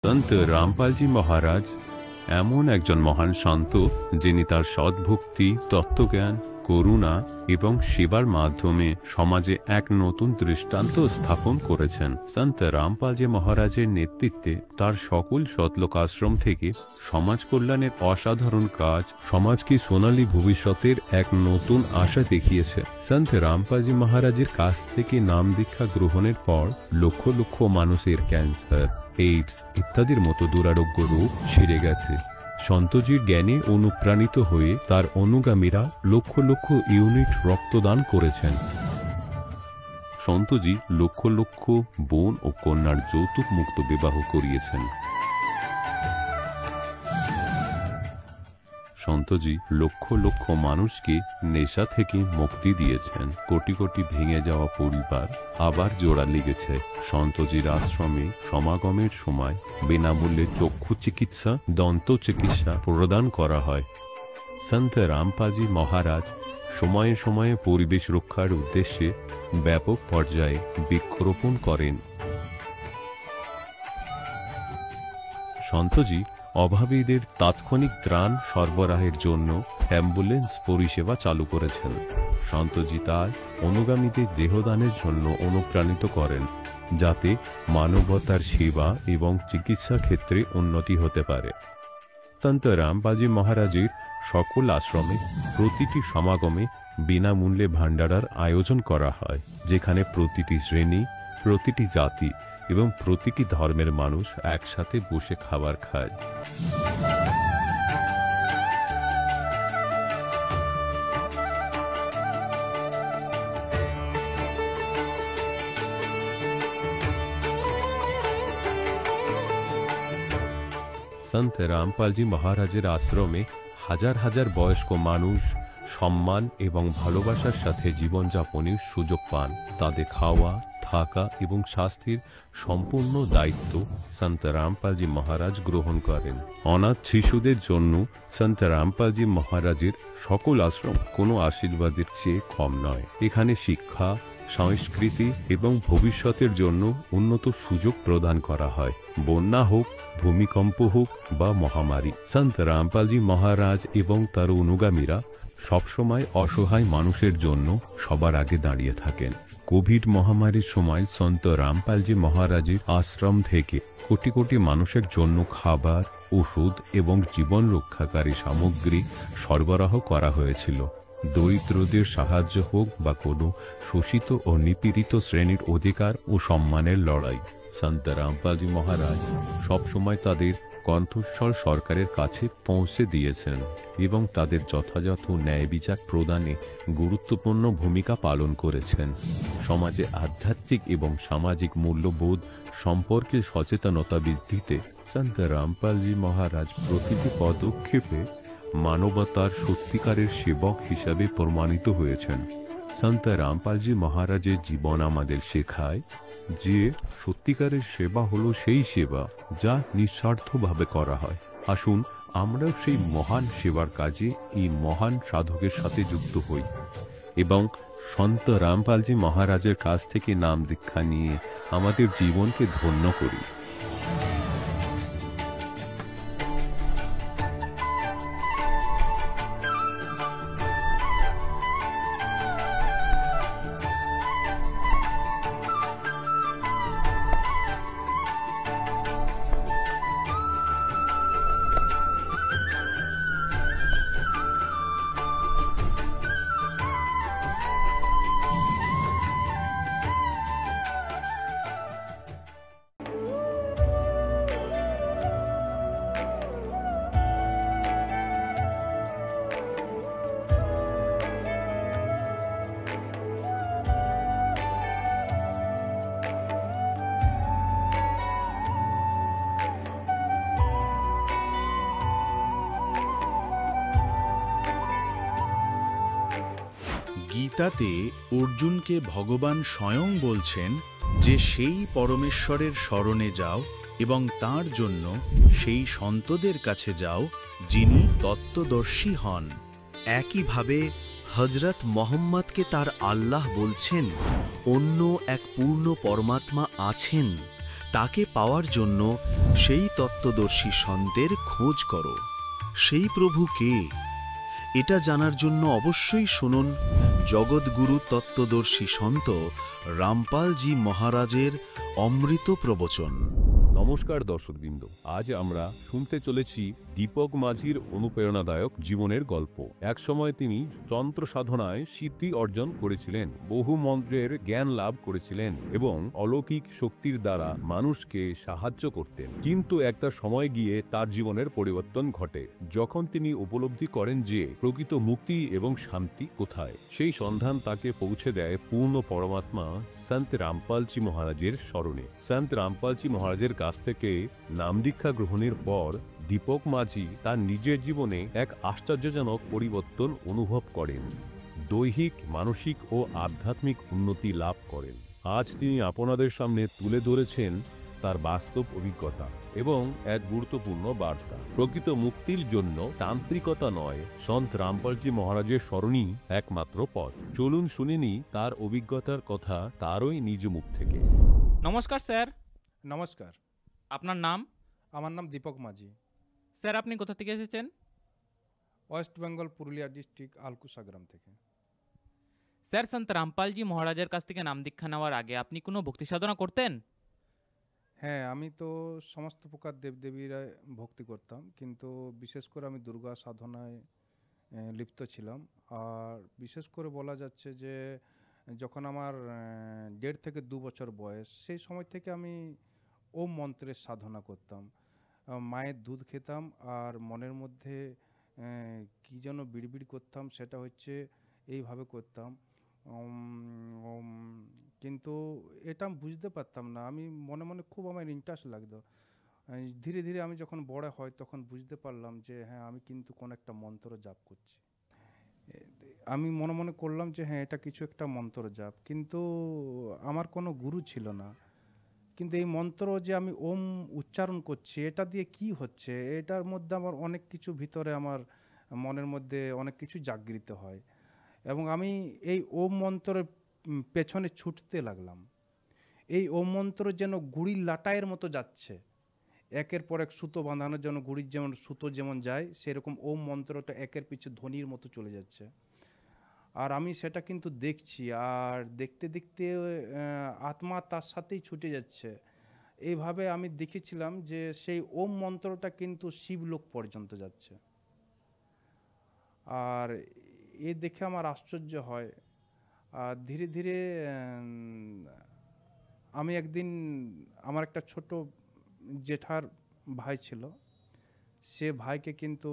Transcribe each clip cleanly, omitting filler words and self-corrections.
সন্ত রামপালজি মহারাজ এমন একজন মহান সন্ত যিনি তার সদ্ভক্তি, তত্ত্বজ্ঞান, করুণা এবং সেবার মাধ্যমে সমাজে এক নতুন দৃষ্টান্ত স্থাপন করেছেন। সন্ত রামপালজি মহারাজের নেতৃত্বে তার সকল সতলোক আশ্রম থেকে সমাজ কল্যাণের অসাধারণ কাজ সমাজকে সোনালী ভবিষ্যতের এক নতুন আশা দেখিয়েছে। সন্ত রামপালজি মহারাজের কাছ থেকে নাম দীক্ষা গ্রহণের পর লক্ষ লক্ষ মানুষের ক্যান্সার, এইডস ইত্যাদির মতো দুরারোগ্য রোগ সেরে গেছে। সন্তজির জ্ঞানে অনুপ্রাণিত হয়ে তার অনুগামীরা লক্ষ লক্ষ ইউনিট রক্তদান করেছেন। সন্তজি লক্ষ লক্ষ বোন ও কন্যার যৌতুক মুক্ত বিবাহ করিয়েছেন। সন্তজি লক্ষ লক্ষ মানুষকে নেশা থেকে মুক্তি দিয়েছেন। কোটি কোটি ভেঙে যাওয়া পরিবার আবার জোড়া লেগেছে। সন্তজির আশ্রমে সমাগমের সময় বিনামূল্যে চক্ষু চিকিৎসা, দন্ত চিকিৎসা প্রদান করা হয়। সন্ত রামপালজি মহারাজ সময়ে সময়ে পরিবেশ রক্ষার উদ্দেশ্যে ব্যাপক পর্যায়ে বৃক্ষরোপণ করেন। সন্তজি অভাবীদের তাৎক্ষণিক ত্রাণ সরবরাহের জন্য অ্যাম্বুলেন্স পরিষেবা চালু করেছেন। সন্তজি তার অনুগামীদের দেহদানের জন্য অনুপ্রাণিত করেন, যাতে মানবতার সেবা এবং চিকিৎসা ক্ষেত্রে উন্নতি হতে পারে। সন্ত রামপালজি মহারাজের সকল আশ্রমে প্রতিটি সমাগমে বিনামূল্যে ভান্ডারার আয়োজন করা হয়, যেখানে প্রতিটি শ্রেণী, প্রতিটি জাতি এবং প্রতিটি ধর্মের মানুষ একসাথে বসে খাবার খায়। সন্ত রামপালজি মহারাজের আশ্রমে হাজার হাজার বয়স্ক মানুষ সম্মান এবং ভালোবাসার সাথে জীবনযাপনের সুযোগ পান। তাদের খাওয়া, থাকা এবং স্বাস্থ্যের সম্পূর্ণ দায়িত্ব সন্ত রামপালজি মহারাজ গ্রহণ করেন। অনাথ শিশুদের জন্য সন্ত রামপালজি মহারাজের সকল আশ্রম কোনো আশীর্বাদের চেয়ে কম নয়। এখানে শিক্ষা, সংস্কৃতি এবং ভবিষ্যতের জন্য উন্নত সুযোগ প্রদান করা হয়। বন্যা হোক, ভূমিকম্প হোক বা মহামারী, সন্ত রামপালজি মহারাজ এবং তার অনুগামীরা সবসময় অসহায় মানুষের জন্য সবার আগে দাঁড়িয়ে থাকেন। কোভিড মহামারীর সময় সন্ত রামপালজি মহারাজের আশ্রম থেকে কোটি কোটি মানুষের জন্য খাবার, ওষুধ এবং জীবন রক্ষাকারী সামগ্রী সরবরাহ করা হয়েছিল। দরিদ্রদের সাহায্য হোক বা কোনো শোষিত ও নিপীড়িত শ্রেণীর অধিকার ও সম্মানের লড়াই, সন্ত রামপালজি মহারাজ সবসময় তাদের কণ্ঠস্বর সরকারের কাছে পৌঁছে দিয়েছেন এবং তাদের যথাযথ ন্যায় বিচার প্রদানে গুরুত্বপূর্ণ ভূমিকা পালন করেছেন। সমাজে আধ্যাত্মিক এবং সামাজিক মূল্যবোধ সম্পর্কে সচেতনতা বৃদ্ধিতে সন্ত রামপালজি মহারাজ প্রতিটি পদক্ষেপে মানবতার সত্যিকারের সেবক হিসাবে প্রমাণিত হয়েছেন। সন্ত রামপালজি মহারাজের জীবন আমাদের শেখায় যে সত্যিকারের সেবা হলো সেই সেবা যা নিঃস্বার্থভাবে করা হয়। আসুন আমরা সেই মহান সেবার কাজে এই মহান সাধকের সাথে যুক্ত হই এবং সন্ত রামপালজি মহারাজের কাছ থেকে নাম দীক্ষা নিয়ে আমাদের জীবনকে ধন্য করি। গীতাতে অর্জুনকে ভগবান স্বয়ং বলছেন যে সেই পরমেশ্বরের শরণে যাও এবং তার জন্য সেই সন্তদের কাছে যাও যিনি তত্ত্বদর্শী হন। একইভাবে হজরত মোহাম্মদকে তার আল্লাহ বলছেন অন্য এক পূর্ণ পরমাত্মা আছেন, তাকে পাওয়ার জন্য সেই তত্ত্বদর্শী সন্তের খোঁজ করো। সেই প্রভু কে, এটা জানার জন্য অবশ্যই শুনুন জগৎগুরু তত্ত্বদর্শী সন্ত রামপালজি মহারাজের অমৃত প্রবচন। নমস্কার দর্শকবৃন্দ, আজ আমরা শুনতে চলেছি দীপক মাঝির অনুপ্রেরণাদায়ক জীবনের গল্প। একসময় তিনি তন্ত্র সাধনায় সিদ্ধি অর্জন করেছিলেন, বহু মন্ত্রের জ্ঞান লাভ করেছিলেন এবং অলৌকিক শক্তির দ্বারা মানুষকে সাহায্য করতেন। কিন্তু একটা সময় গিয়ে তার জীবনের পরিবর্তন ঘটে, যখন তিনি উপলব্ধি করেন যে প্রকৃত মুক্তি এবং শান্তি কোথায়। সেই সন্ধান তাকে পৌঁছে দেয় পূর্ণ পরমাত্মা সন্ত রামপালজি মহারাজের স্মরণে। সন্ত রামপালজি মহারাজের কাছ থেকে নাম দীক্ষা গ্রহণের পর দীপক মাঝি তার নিজের জীবনে এক আশ্চর্যজনক পরিবর্তন অনুভব করেন, দৈহিক, মানসিক ও আধ্যাত্মিক উন্নতি লাভ করেন। আজ তিনি আপনাদের সামনে তুলে ধরেছেন তার বাস্তব অভিজ্ঞতা এবং এক গুরুত্বপূর্ণ বার্তা। প্রকৃত মুক্তির জন্য তান্ত্রিকতা নয়, সন্ত রামপালজি মহারাজের স্মরণই একমাত্র পথ। চলুন শুনিনি তার অভিজ্ঞতার কথা তারই নিজ মুখ থেকে। নমস্কার স্যার। নমস্কার, আপনার নাম? আমার নাম দীপক মাঝি। স্যার, আপনি কোথা থেকে এসেছেন? ওয়েস্ট বেঙ্গল, পুরুলিয়া ডিস্ট্রিক্ট, আলকুসা গ্রাম থেকে। স্যার, সন্ত রামপালজি মহারাজের কাছ থেকে নাম দীক্ষা নেওয়ার আগে আপনি কোনো ভক্তি সাধনা করতেন? হ্যাঁ, আমি তো সমস্ত প্রকার দেবদেবীর ভক্তি করতাম, কিন্তু বিশেষ করে আমি দুর্গা সাধনায় লিপ্ত ছিলাম। আর বিশেষ করে বলা যাচ্ছে যে যখন আমার 1.5 থেকে 2 বছর বয়স, সেই সময় থেকে আমি ওম মন্ত্রের সাধনা করতাম। মায়ের দুধ খেতাম আর মনের মধ্যে কী যেন বিড়বিড় করতাম, সেটা হচ্ছে এইভাবে করতাম ওম। কিন্তু এটা আমি বুঝতে পারতাম না, আমি মনে মনে খুব আমার ইন্টারেস্ট লাগতো। ধীরে ধীরে আমি যখন বড় হয় তখন বুঝতে পারলাম যে হ্যাঁ, আমি কিন্তু কোনো একটা মন্ত্র জাপ করছি। আমি মনে মনে করলাম যে হ্যাঁ, এটা কিছু একটা মন্ত্র জাপ, কিন্তু আমার কোনো গুরু ছিল না। কিন্তু এই মন্ত্র যে আমি ওম উচ্চারণ করছি, এটা দিয়ে কি হচ্ছে, এটার মধ্যে আমার অনেক কিছু ভিতরে আমার মনের মধ্যে অনেক কিছু জাগৃত হয় এবং আমি এই ওম মন্ত্রের পেছনে ছুটতে লাগলাম। এই ওম মন্ত্র যেন গুড়ির লাটাইয়ের মতো যাচ্ছে, একের পর এক সুতো বাঁধানোর জন্য গুড়ির যেমন সুতো যেমন যায়, সেরকম ওম মন্ত্রটা একের পিছে ধ্বনির মতো চলে যাচ্ছে। আর আমি সেটা কিন্তু দেখছি, আর দেখতে দেখতে আত্মা তার সাথেই ছুটে যাচ্ছে। এইভাবে আমি দেখেছিলাম যে সেই ওম মন্ত্রটা কিন্তু শিবলোক পর্যন্ত যাচ্ছে। আর এ দেখে আমার আশ্চর্য হয়। আর ধীরে ধীরে আমি একদিন, আমার একটা ছোট জেঠার ভাই ছিল, সে ভাইকে কিন্তু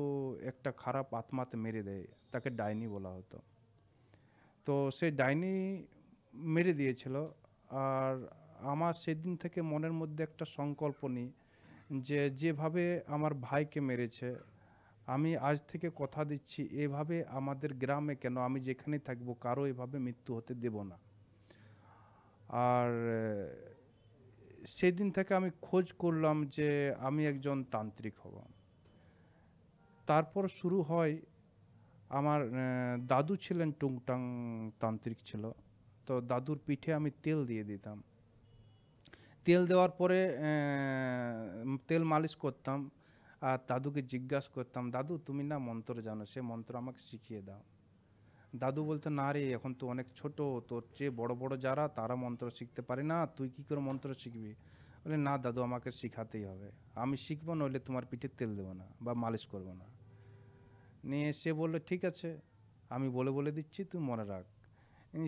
একটা খারাপ আত্মাতে মেরে দেয়, তাকে ডাইনি বলা হতো। তো সে ডাইনি মেরে দিয়েছিল। আর আমার সেদিন থেকে মনের মধ্যে একটা সংকল্প নিই যে যেভাবে আমার ভাইকে মেরেছে, আমি আজ থেকে কথা দিচ্ছি এভাবে আমাদের গ্রামে কেন, আমি যেখানে থাকবো কারো এভাবে মৃত্যু হতে দেব না। আর সেদিন থেকে আমি খোঁজ করলাম যে আমি একজন তান্ত্রিক হব। তারপর শুরু হয়, আমার দাদু ছিলেন টুংটাং তান্ত্রিক ছিল, তো দাদুর পিঠে আমি তেল দিয়ে দিতাম। তেল দেওয়ার পরে তেল মালিশ করতাম আর দাদুকে জিজ্ঞাসা করতাম, দাদু তুমি না মন্ত্র জানো, সে মন্ত্র আমাকে শিখিয়ে দাও। দাদু বলতে, না রে, এখন তো অনেক ছোট, তোর চেয়ে বড় বড় যারা তারা মন্ত্র শিখতে পারে না, তুই কী করে মন্ত্র শিখবি? বলে, না দাদু, আমাকে শিখাতেই হবে, আমি শিখবো, নইলে তোমার পিঠে তেল দেবো না বা মালিশ করবো না। নিয়ে সে বললো, ঠিক আছে, আমি বলে বলে দিচ্ছি, তুই মনে রাখ।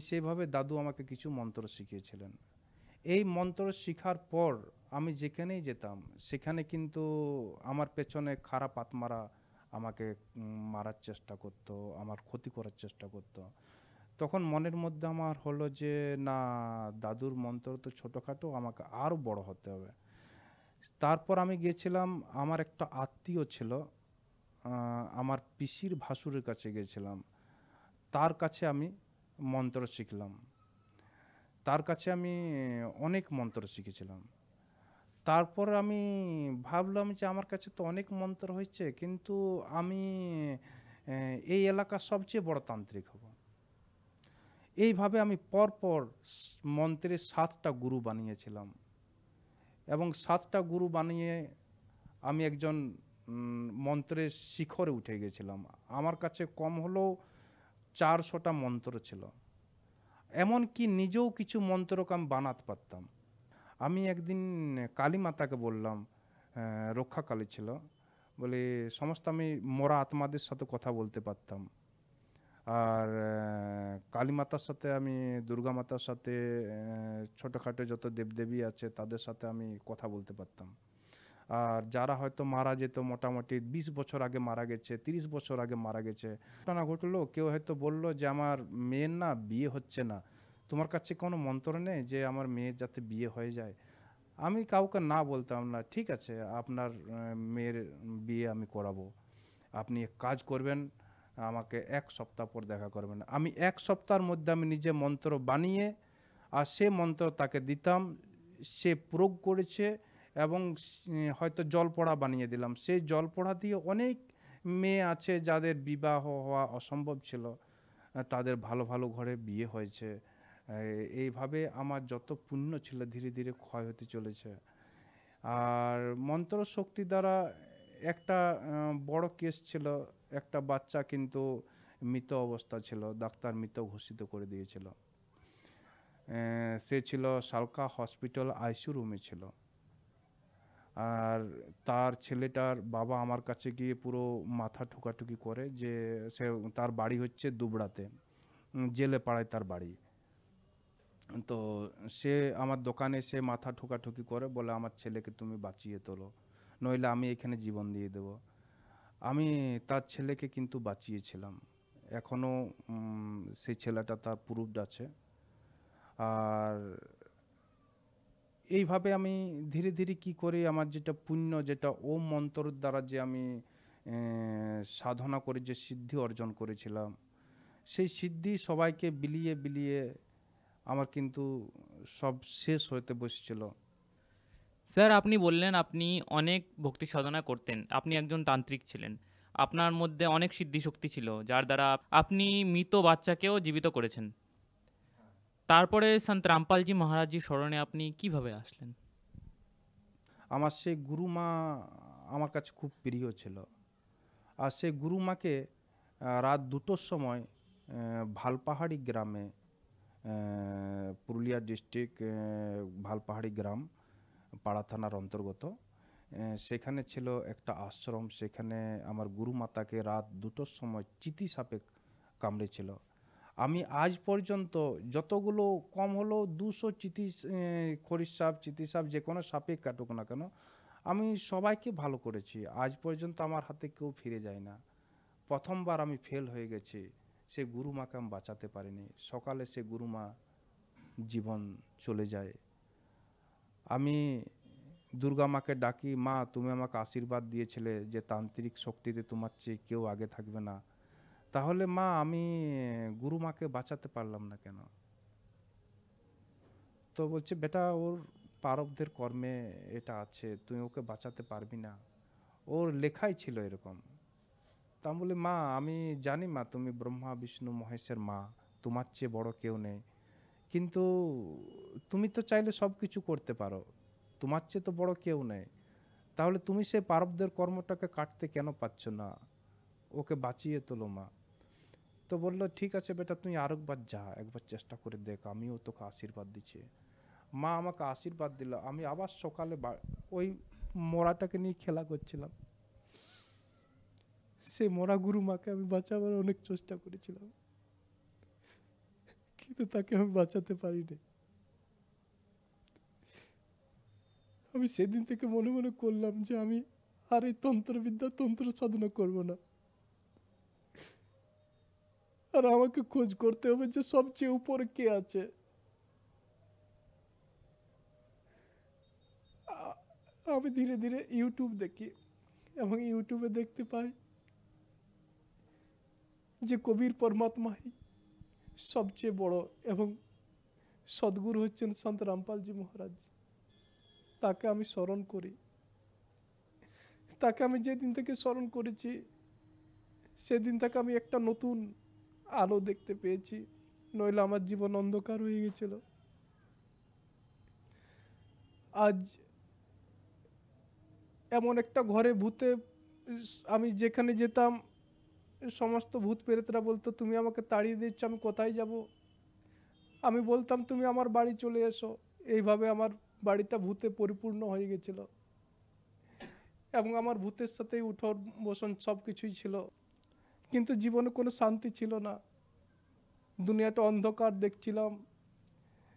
সেভাবে দাদু আমাকে কিছু মন্ত্র শিখিয়েছিলেন। এই মন্ত্র শেখার পর আমি যেখানেই যেতাম সেখানে কিন্তু আমার পেছনে খারাপ আত্মারা আমাকে মারার চেষ্টা করতো, আমার ক্ষতি করার চেষ্টা করতো। তখন মনের মধ্যে আমার হলো যে না, দাদুর মন্ত্র তো ছোটোখাটো, আমাকে আরও বড় হতে হবে। তারপর আমি গিয়েছিলাম, আমার একটা আত্মীয় ছিল, আমার পিসির ভাসুরের কাছে গিয়েছিলাম, তার কাছে আমি মন্ত্র শিখলাম। তার কাছে আমি অনেক মন্ত্র শিখেছিলাম। তারপর আমি ভাবলাম যে আমার কাছে তো অনেক মন্ত্র হয়েছে, কিন্তু আমি এই এলাকার সবচেয়ে বড় তান্ত্রিক হব। এইভাবে আমি পরপর মন্ত্রের 7টা গুরু বানিয়েছিলাম এবং 7টা গুরু বানিয়ে আমি একজন মন্ত্রের শিখরে উঠে গেছিলাম। আমার কাছে কম হলেও 400টা মন্ত্র ছিল। এমনকি নিজেও কিছু মন্ত্রকে আমি বানাতে পারতাম। আমি একদিন কালী মাতাকে বললাম, রক্ষা কালী ছিল, বলে সমস্ত আমি মরা আত্মাদের সাথে কথা বলতে পারতাম। আর কালী মাতার সাথে আমি, দুর্গা মাতার সাথে, ছোটোখাটো যত দেবদেবী আছে তাদের সাথে আমি কথা বলতে পারতাম। আর যারা হয়তো মারা যেত, মোটামুটি 20 বছর আগে মারা গেছে, 30 বছর আগে মারা গেছে, ঘটনা ঘটলো, কেউ হয়তো বললো যে আমার মেয়ের না বিয়ে হচ্ছে না, তোমার কাছে কোনো মন্ত্র নেই যে আমার মেয়ের যাতে বিয়ে হয়ে যায়? আমি কাউকে না বলতাম না, ঠিক আছে আপনার মেয়ের বিয়ে আমি করাবো, আপনি এক কাজ করবেন, আমাকে 1 সপ্তাহ পর দেখা করবেন। আমি 1 সপ্তাহের মধ্যে আমি নিজে মন্ত্র বানিয়ে আর সে মন্ত্র তাকে দিতাম, সে প্রয়োগ করেছে, এবং হয়তো জলপড়া বানিয়ে দিলাম। সেই জলপড়া দিয়ে অনেক মেয়ে আছে যাদের বিবাহ হওয়া অসম্ভব ছিল, তাদের ভালো ভালো ঘরে বিয়ে হয়েছে। এইভাবে আমার যত পুণ্য ছিল ধীরে ধীরে ক্ষয় হতে চলেছে। আর মন্ত্র শক্তি দ্বারা একটা বড় কেস ছিল, একটা বাচ্চা কিন্তু মৃত অবস্থা ছিল, ডাক্তার মৃত ঘোষিত করে দিয়েছিল। সে ছিল সালকা হসপিটাল আইসিইউ রুমে ছিল। আর তার ছেলেটার বাবা আমার কাছে গিয়ে পুরো মাথা ঠুকাঠুকি করে যে সে, তার বাড়ি হচ্ছে দুবড়াতে, জেলে পাড়ায় তার বাড়ি। তো সে আমার দোকানে এসে মাথা ঠুকাঠুকি করে, বলে আমার ছেলেকে তুমি বাঁচিয়ে তোলো, নইলে আমি এখানে জীবন দিয়ে দেব। আমি তার ছেলেকে কিন্তু বাঁচিয়েছিলাম, এখনও সেই ছেলেটা তার প্রুফড আছে। আর এইভাবে আমি ধীরে ধীরে কি করি, আমার যেটা পুণ্য, যেটা ওম মন্ত্রের দ্বারা যে আমি সাধনা করে যে সিদ্ধি অর্জন করেছিলাম, সেই সিদ্ধি সবাইকে বিলিয়ে বিলিয়ে আমার কিন্তু সব শেষ হতে বসছিল। স্যার, আপনি বললেন আপনি অনেক ভক্তি সাধনা করতেন, আপনি একজন তান্ত্রিক ছিলেন, আপনার মধ্যে অনেক সিদ্ধিশক্তি ছিল যার দ্বারা আপনি মৃত বাচ্চাকেও জীবিত করেছেন। তারপরে সন্ত রামপালজি মহারাজজির স্মরণে আপনি কিভাবে আসলেন? আমার সেই গুরুমা আমার কাছে খুব প্রিয় ছিল। আর সেই গুরুমাকে রাত 2টোর সময় ভালপাহাড়ি গ্রামে, পুরুলিয়া ডিস্ট্রিক্ট ভালপাহাড়ি গ্রাম, পাড়া থানার অন্তর্গত, সেখানে ছিল একটা আশ্রম। সেখানে আমার গুরুমাতাকে রাত 2টোর সময় চিতি সাপে কামড়েছিল। আমি আজ পর্যন্ত যতগুলো কম হলো 200 খরিশ সাপ, চিতি সাপ, যে কোনো সাপে কাটুক না কেন, আমি সবাইকে ভালো করেছি। আজ পর্যন্ত আমার হাতে কেউ ফিরে যায় না। প্রথমবার আমি ফেল হয়ে গেছি, সে গুরুমাকে আমি বাঁচাতে পারিনি। সকালে সে গুরুমা জীবন চলে যায়। আমি দুর্গা মাকে ডাকি, মা তুমি আমাকে আশীর্বাদ দিয়েছিলে যে তান্ত্রিক শক্তিতে তোমার চেয়ে কেউ আগে থাকবে না, তাহলে মা আমি গুরুমাকে বাঁচাতে পারলাম না কেন? তো বলছে, বেটা ওর প্রারব্ধের কর্মে এটা আছে, তুই ওকে বাঁচাতে পারবি না, ওর লেখাই ছিল এরকম। তা আমি বলি, মা আমি জানি মা তুমি ব্রহ্মা বিষ্ণু মহেশের মা, তোমার চেয়ে বড় কেউ নেই, কিন্তু তুমি তো চাইলে সব কিছু করতে পারো, তোমার চেয়ে তো বড় কেউ নেই, তাহলে তুমি সে প্রারব্ধের কর্মটাকে কাটতে কেন পারছ না? ওকে বাঁচিয়ে তোলো মা। তো বললো, ঠিক আছে বেটা, তুই আরেকবার যা, একবার চেষ্টা করে দেখ, আমিও তোকে আশীর্বাদ দিচ্ছি। মা আমাকে আশীর্বাদ দিল। আমি আবার সকালে ওই মরাটাকে নিয়ে খেলা করছিলাম। সেই মরা গুরুমাকে আমি বাঁচাবার অনেক চেষ্টা করেছিলাম, কিন্তু তাকে আমি বাঁচাতে পারিনি। আমি সেদিন থেকে মনে মনে করলাম যে আমি আর এই তন্ত্রবিদ্যা, তন্ত্র সাধনা করব না। আর আমাকে খোঁজ করতে হবে যে সবচেয়ে উপরে কে আছে। আমি ধীরে ধীরে ইউটিউব দেখি এবং ইউটিউবে দেখতে পাই যে কবির পরমাত্মাই সবচেয়ে বড় এবং সদ্গুরু হচ্ছেন সন্ত রামপালজি মহারাজ। তাকে আমি স্মরণ করি। তাকে আমি যেদিন থেকে স্মরণ করেছি সেদিন থেকে আমি একটা নতুন আলো দেখতে পেয়েছি, নইলে আমার জীবন অন্ধকার হয়ে গেছিল। আজ এমন একটা ঘরে ভূতে আমি যেখানে যেতাম সমস্ত ভূত প্রেতরা বলতো তুমি আমাকে তাড়িয়ে দিচ্ছ, আমি কোথায় যাব? আমি বলতাম তুমি আমার বাড়ি চলে এসো। এইভাবে আমার বাড়িটা ভূতে পরিপূর্ণ হয়ে গেছিল এবং আমার ভূতের সাথেই উঠন বসন সব কিছুই ছিল, কিন্তু জীবনে কোনো শান্তি ছিল না। দুনিয়াটা অন্ধকার দেখছিলাম।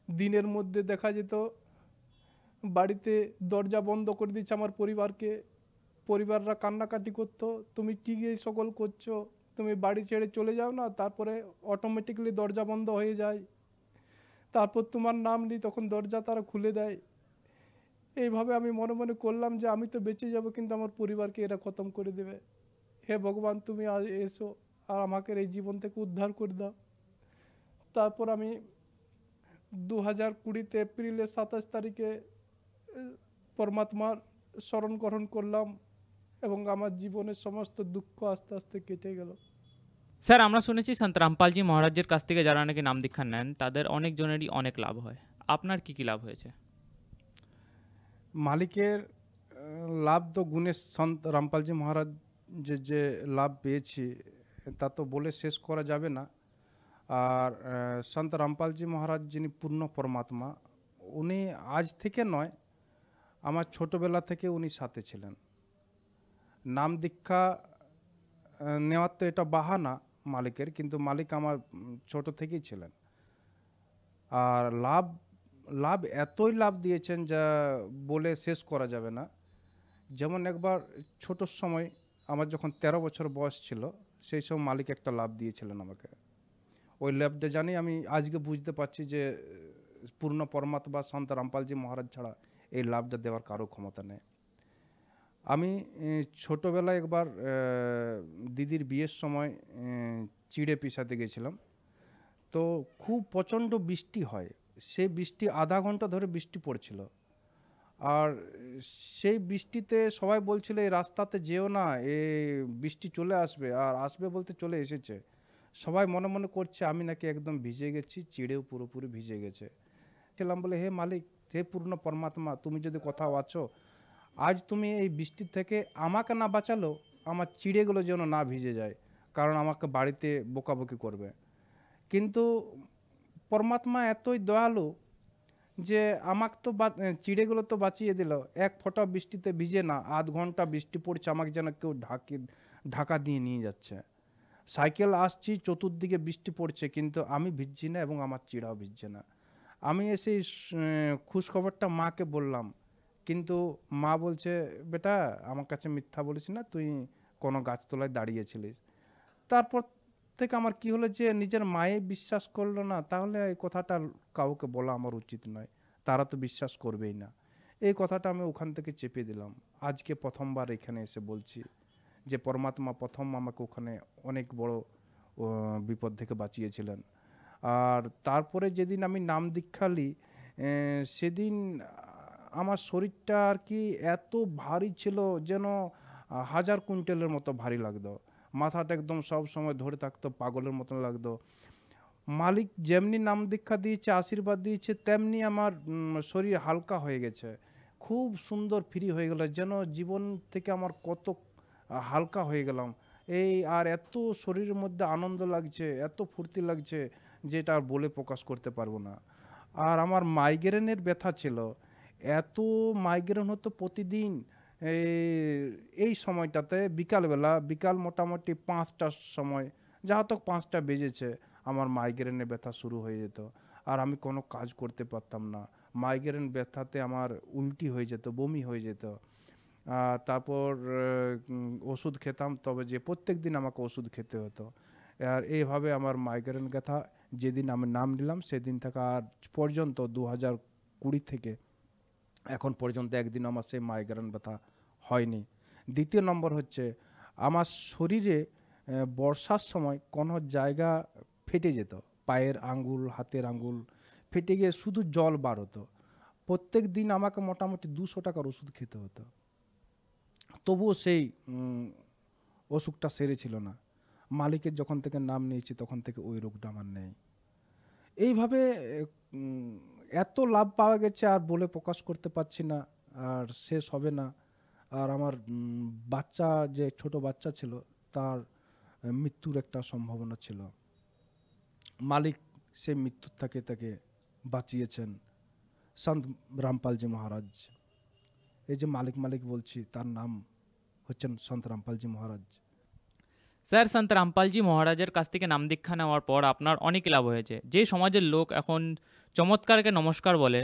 দিনের মধ্যে দেখা যেত বাড়িতে দরজা বন্ধ করে দিচ্ছে আমার পরিবারকে, পরিবাররা কান্নাকাটি করতো, তুমি কি এই সকল করছো, তুমি বাড়ি ছেড়ে চলে যাও না, তারপরে অটোমেটিক্যালি দরজা বন্ধ হয়ে যায়, তারপর তোমার নাম নিই তখন দরজা তারা খুলে দেয়। এইভাবে আমি মনে মনে করলাম যে আমি তো বেঁচে যাব, কিন্তু আমার পরিবারকে এরা খতম করে দেবে। হে ভগবান, তুমি এসো আর আমাকে এই জীবন থেকে উদ্ধার করে দাও। তারপর আমি 2020 এপ্রিলের 27 তারিখে পরমাত্মার স্মরণ গ্রহণ করলাম এবং আমার জীবনের সমস্ত দুঃখ আস্তে আস্তে কেটে গেল। স্যার, আমরা শুনেছি সন্ত রামপালজি মহারাজের কাছ থেকে যারা নাকি নাম দীক্ষা নেন তাদের অনেকজনেরই অনেক লাভ হয়। আপনার কি কি লাভ হয়েছে? মালিকের লাভ তো গুণে সন্ত রামপালজি মহারাজ যে লাভ পেয়েছি তা তো বলে শেষ করা যাবে না। আর সন্ত রামপালজি মহারাজ যিনি পূর্ণ পরমাত্মা, উনি আজ থেকে নয়, আমার ছোটোবেলা থেকে উনি সাথে ছিলেন। নাম দীক্ষা নেওয়ার তো এটা বাহানা মালিকের, কিন্তু মালিক আমার ছোট থেকেই ছিলেন। আর লাভ লাভ এতই লাভ দিয়েছেন যা বলে শেষ করা যাবে না। যেমন একবার ছোট সময় আমার যখন 13 বছর বয়স ছিল, সেই সময় মালিক একটা লাভ দিয়েছিলেন আমাকে। ওই লাভটা জানি আমি আজকে বুঝতে পারছি যে পূর্ণ পরমাত্মা সন্ত রামপালজি মহারাজ ছাড়া এই লাভটা দেওয়ার কারো ক্ষমতা নেই। আমি ছোটোবেলায় একবার দিদির বিয়ের সময় চিড়ে পিসাতে গেছিলাম। তো খুব প্রচণ্ড বৃষ্টি হয়, সেই বৃষ্টি আধা ঘন্টা ধরে বৃষ্টি পড়ছিল। আর সেই বৃষ্টিতে সবাই বলছিল এই রাস্তাতে যেও না, এই বৃষ্টি চলে আসবে, আর আসবে বলতে চলে এসেছে। সবাই মনে মনে করছে আমি নাকি একদম ভিজে গেছি, চিড়েও পুরোপুরি ভিজে গেছে। ছিলাম বলে, হে মালিক, হে পূর্ণ পরমাত্মা, তুমি যদি কোথাও আছো, আজ তুমি এই বৃষ্টি থেকে আমাকে না বাঁচালো, আমার চিড়েগুলো যেন না ভিজে যায়, কারণ আমাকে বাড়িতে বকাবকি করবে। কিন্তু পরমাত্মা এতই দয়ালু যে আমাকে তো চিড়েগুলো তো বাঁচিয়ে দিল, এক ফোঁটা বৃষ্টিতে ভিজে না, আধ ঘন্টা বৃষ্টি পড়ছে, আমাকে যেন কেউ ঢাকা দিয়ে নিয়ে যাচ্ছে। সাইকেল আসছি, চতুর্দিকে বৃষ্টি পড়ছে, কিন্তু আমি ভিজছি না এবং আমার চিড়াও ভিজছে না। আমি এসে খুশ খবরটা মাকে বললাম, কিন্তু মা বলছে, বেটা আমার কাছে মিথ্যা বলিস না, তুই কোনো গাছতলায় দাঁড়িয়েছিলিস। তারপর থেকে আমার কি হলো যে নিজের মায়ে বিশ্বাস করলো না, তাহলে এই কথাটা কাউকে বলা আমার উচিত নয়, তারা তো বিশ্বাস করবেই না। এই কথাটা আমি ওখান থেকে চেপে দিলাম। আজকে প্রথমবার এখানে এসে বলছি যে পরমাত্মা প্রথম আমাকে ওখানে অনেক বড় বিপদ থেকে বাঁচিয়েছিলেন। আর তারপরে যেদিন আমি নাম দীক্ষা নিই, সেদিন আমার শরীরটা আর কি এত ভারী ছিল, যেন 1000 কুইন্টালের মতো ভারী লাগতো। মাথাটা একদম সব সময় ধরে থাকতো, পাগলের মতন লাগতো। মালিক যেমনি নাম দীক্ষা দিয়েছে, আশীর্বাদ দিয়েছে, তেমনি আমার শরীর হালকা হয়ে গেছে, খুব সুন্দর ফ্রি হয়ে গেল, যেন জীবন থেকে আমার কত হালকা হয়ে গেলাম। এই আর এত শরীরের মধ্যে আনন্দ লাগছে, এত ফুর্তি লাগছে, যেটা আর বলে প্রকাশ করতে পারবো না। আর আমার মাইগ্রেনের ব্যথা ছিল, এত মাইগ্রেন হতো প্রতিদিন। এই সময়টাতে বিকাল মোটামুটি 5টার সময়, যাহা তক 5টা বেজেছে, আমার মাইগ্রেনের ব্যথা শুরু হয়ে যেত, আর আমি কোনো কাজ করতে পারতাম না। মাইগ্রেন ব্যথাতে আমার উল্টি হয়ে যেত, বমি হয়ে যেত। তারপর ওষুধ খেতাম, তবে যে প্রত্যেক দিন আমাকে ওষুধ খেতে হতো। আর এইভাবে আমার মাইগ্রেন ব্যথা যেদিন আমি নাম নিলাম সেদিন থেকে আর পর্যন্ত 2020 থেকে এখন পর্যন্ত একদিন আমার সেই মাইগ্রেন ব্যথা হয়নি। দ্বিতীয় নম্বর হচ্ছে, আমার শরীরে বর্ষার সময় কোনো জায়গা ফেটে যেত, পায়ের আঙ্গুল, হাতের আঙ্গুল ফেটে গিয়ে শুধু জল বার হতো। প্রত্যেক দিন আমাকে মোটামুটি 200 টাকার ওষুধ খেতে হতো, তবুও সেই অসুখটা সেরেছিল না। মালিকের যখন থেকে নাম নিয়েছি তখন থেকে ওই রোগটা আমার নেই। এইভাবে এত লাভ পাওয়া গেছে, আর বলে প্রকাশ করতে পারছি না, আর শেষ হবে না। আর আমার বাচ্চা, যে ছোট বাচ্চা ছিল, তার মৃত্যুর একটা সম্ভাবনা ছিল। মালিক সে মৃত্যুর থেকে তাকে বাঁচিয়েছেন, সন্ত রামপালজি মহারাজ। এই যে মালিক মালিক বলছি, তার নাম হচ্ছেন সন্ত রামপালজি মহারাজ। স্যার, সন্ত রামপালজি মহারাজের কাছ থেকে নাম দীক্ষা নেওয়ার পর আপনার অনেক লাভ হয়েছে। যে সমাজের লোক এখন চমৎকারকে নমস্কার বলে,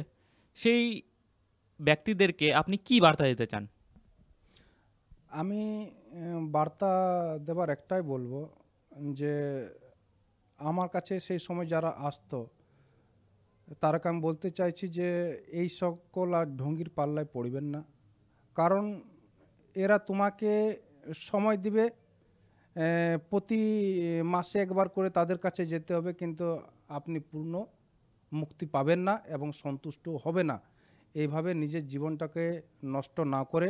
সেই ব্যক্তিদেরকে আপনি কি বার্তা দিতে চান? আমি বার্তা দেবার একটাই বলবো, যে আমার কাছে সেই সময় যারা আসতো তারাকে আমি বলতে চাইছি যে এই সকল আর ঢঙ্গির পাল্লায় পড়বেন না। কারণ এরা তোমাকে সময় দিবে, প্রতি মাসে একবার করে তাদের কাছে যেতে হবে, কিন্তু আপনি পূর্ণ মুক্তি পাবেন না এবং সন্তুষ্ট হবে না। এইভাবে নিজের জীবনটাকে নষ্ট না করে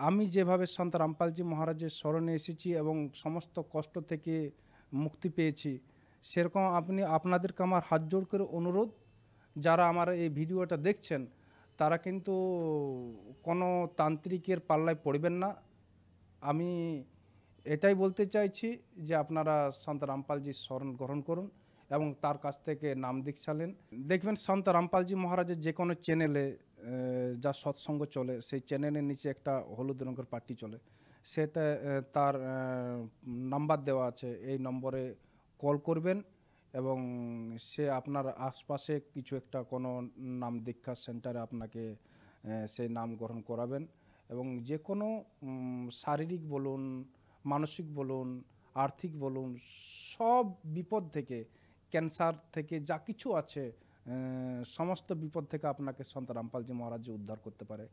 আমি যেভাবে সন্ত রামপালজি মহারাজের স্মরণে এসেছি এবং সমস্ত কষ্ট থেকে মুক্তি পেয়েছি, সেরকম আপনাদেরকে আমার হাত জোড় করে অনুরোধ, যারা আমার এই ভিডিওটা দেখছেন তারা কিন্তু কোনো তান্ত্রিকের পাল্লায় পড়বেন না। আমি এটাই বলতে চাইছি যে আপনারা সন্ত রামপালজির শরণ গ্রহণ করুন এবং তার কাছ থেকে নাম দীক্ষা নেন। দেখবেন সন্ত রামপালজি মহারাজের যে কোনো চ্যানেলে যা সৎসঙ্গ চলে, সেই চ্যানেলের নিচে একটা হলুদ রঙের পাট্টি চলে, সেটা তার নাম্বার দেওয়া আছে। এই নম্বরে কল করবেন এবং সে আপনার আশপাশে কিছু একটা কোনো নাম দীক্ষা সেন্টারে আপনাকে সেই নাম গ্রহণ করাবেন। এবং যে কোনো শারীরিক বলুন, মানসিক বলুন, আর্থিক বলুন, সব বিপদ থেকে, ক্যান্সার থেকে যা কিছু আছে, সমস্ত বিপদ থেকে আপনাকে সন্ত রামপালজি মহারাজ উদ্ধার করতে পারে।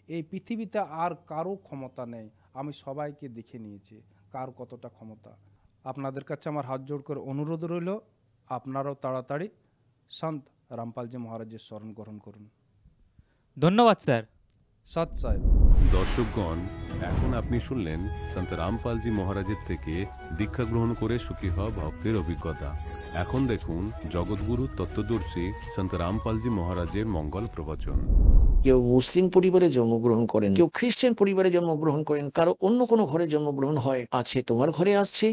এই পৃথিবীতে আর কারো ক্ষমতা নেই। আমি সবাইকে দেখে নিয়েছি কার কতটা ক্ষমতা। আপনাদের কাছে আমার হাত জোড় করে অনুরোধ রইল, আপনারাও তাড়াতাড়ি সন্ত রামপালজি মহারাজের শরণ গ্রহণ করুন। ধন্যবাদ স্যার। সৎ সাহেব। দর্শকগণ, এখন আপনি শুনলেন সন্ত রামপালজি মহারাজের থেকে দীক্ষা গ্রহণ করে সুখী হওয়া ভক্তের অভিজ্ঞতা। এখন দেখুন জগৎগুরু তত্ত্বদর্শী সন্ত রামপালজি মহারাজের মঙ্গল প্রবচন। কেউ মুসলিম পরিবারে জন্মগ্রহণ করেন, কেউ খ্রিস্টান পরিবারে জন্মগ্রহণ করেন, কারো অন্য কোনো ঘরে জন্মগ্রহণ হয়। আছে তোমার ঘরে আসছে,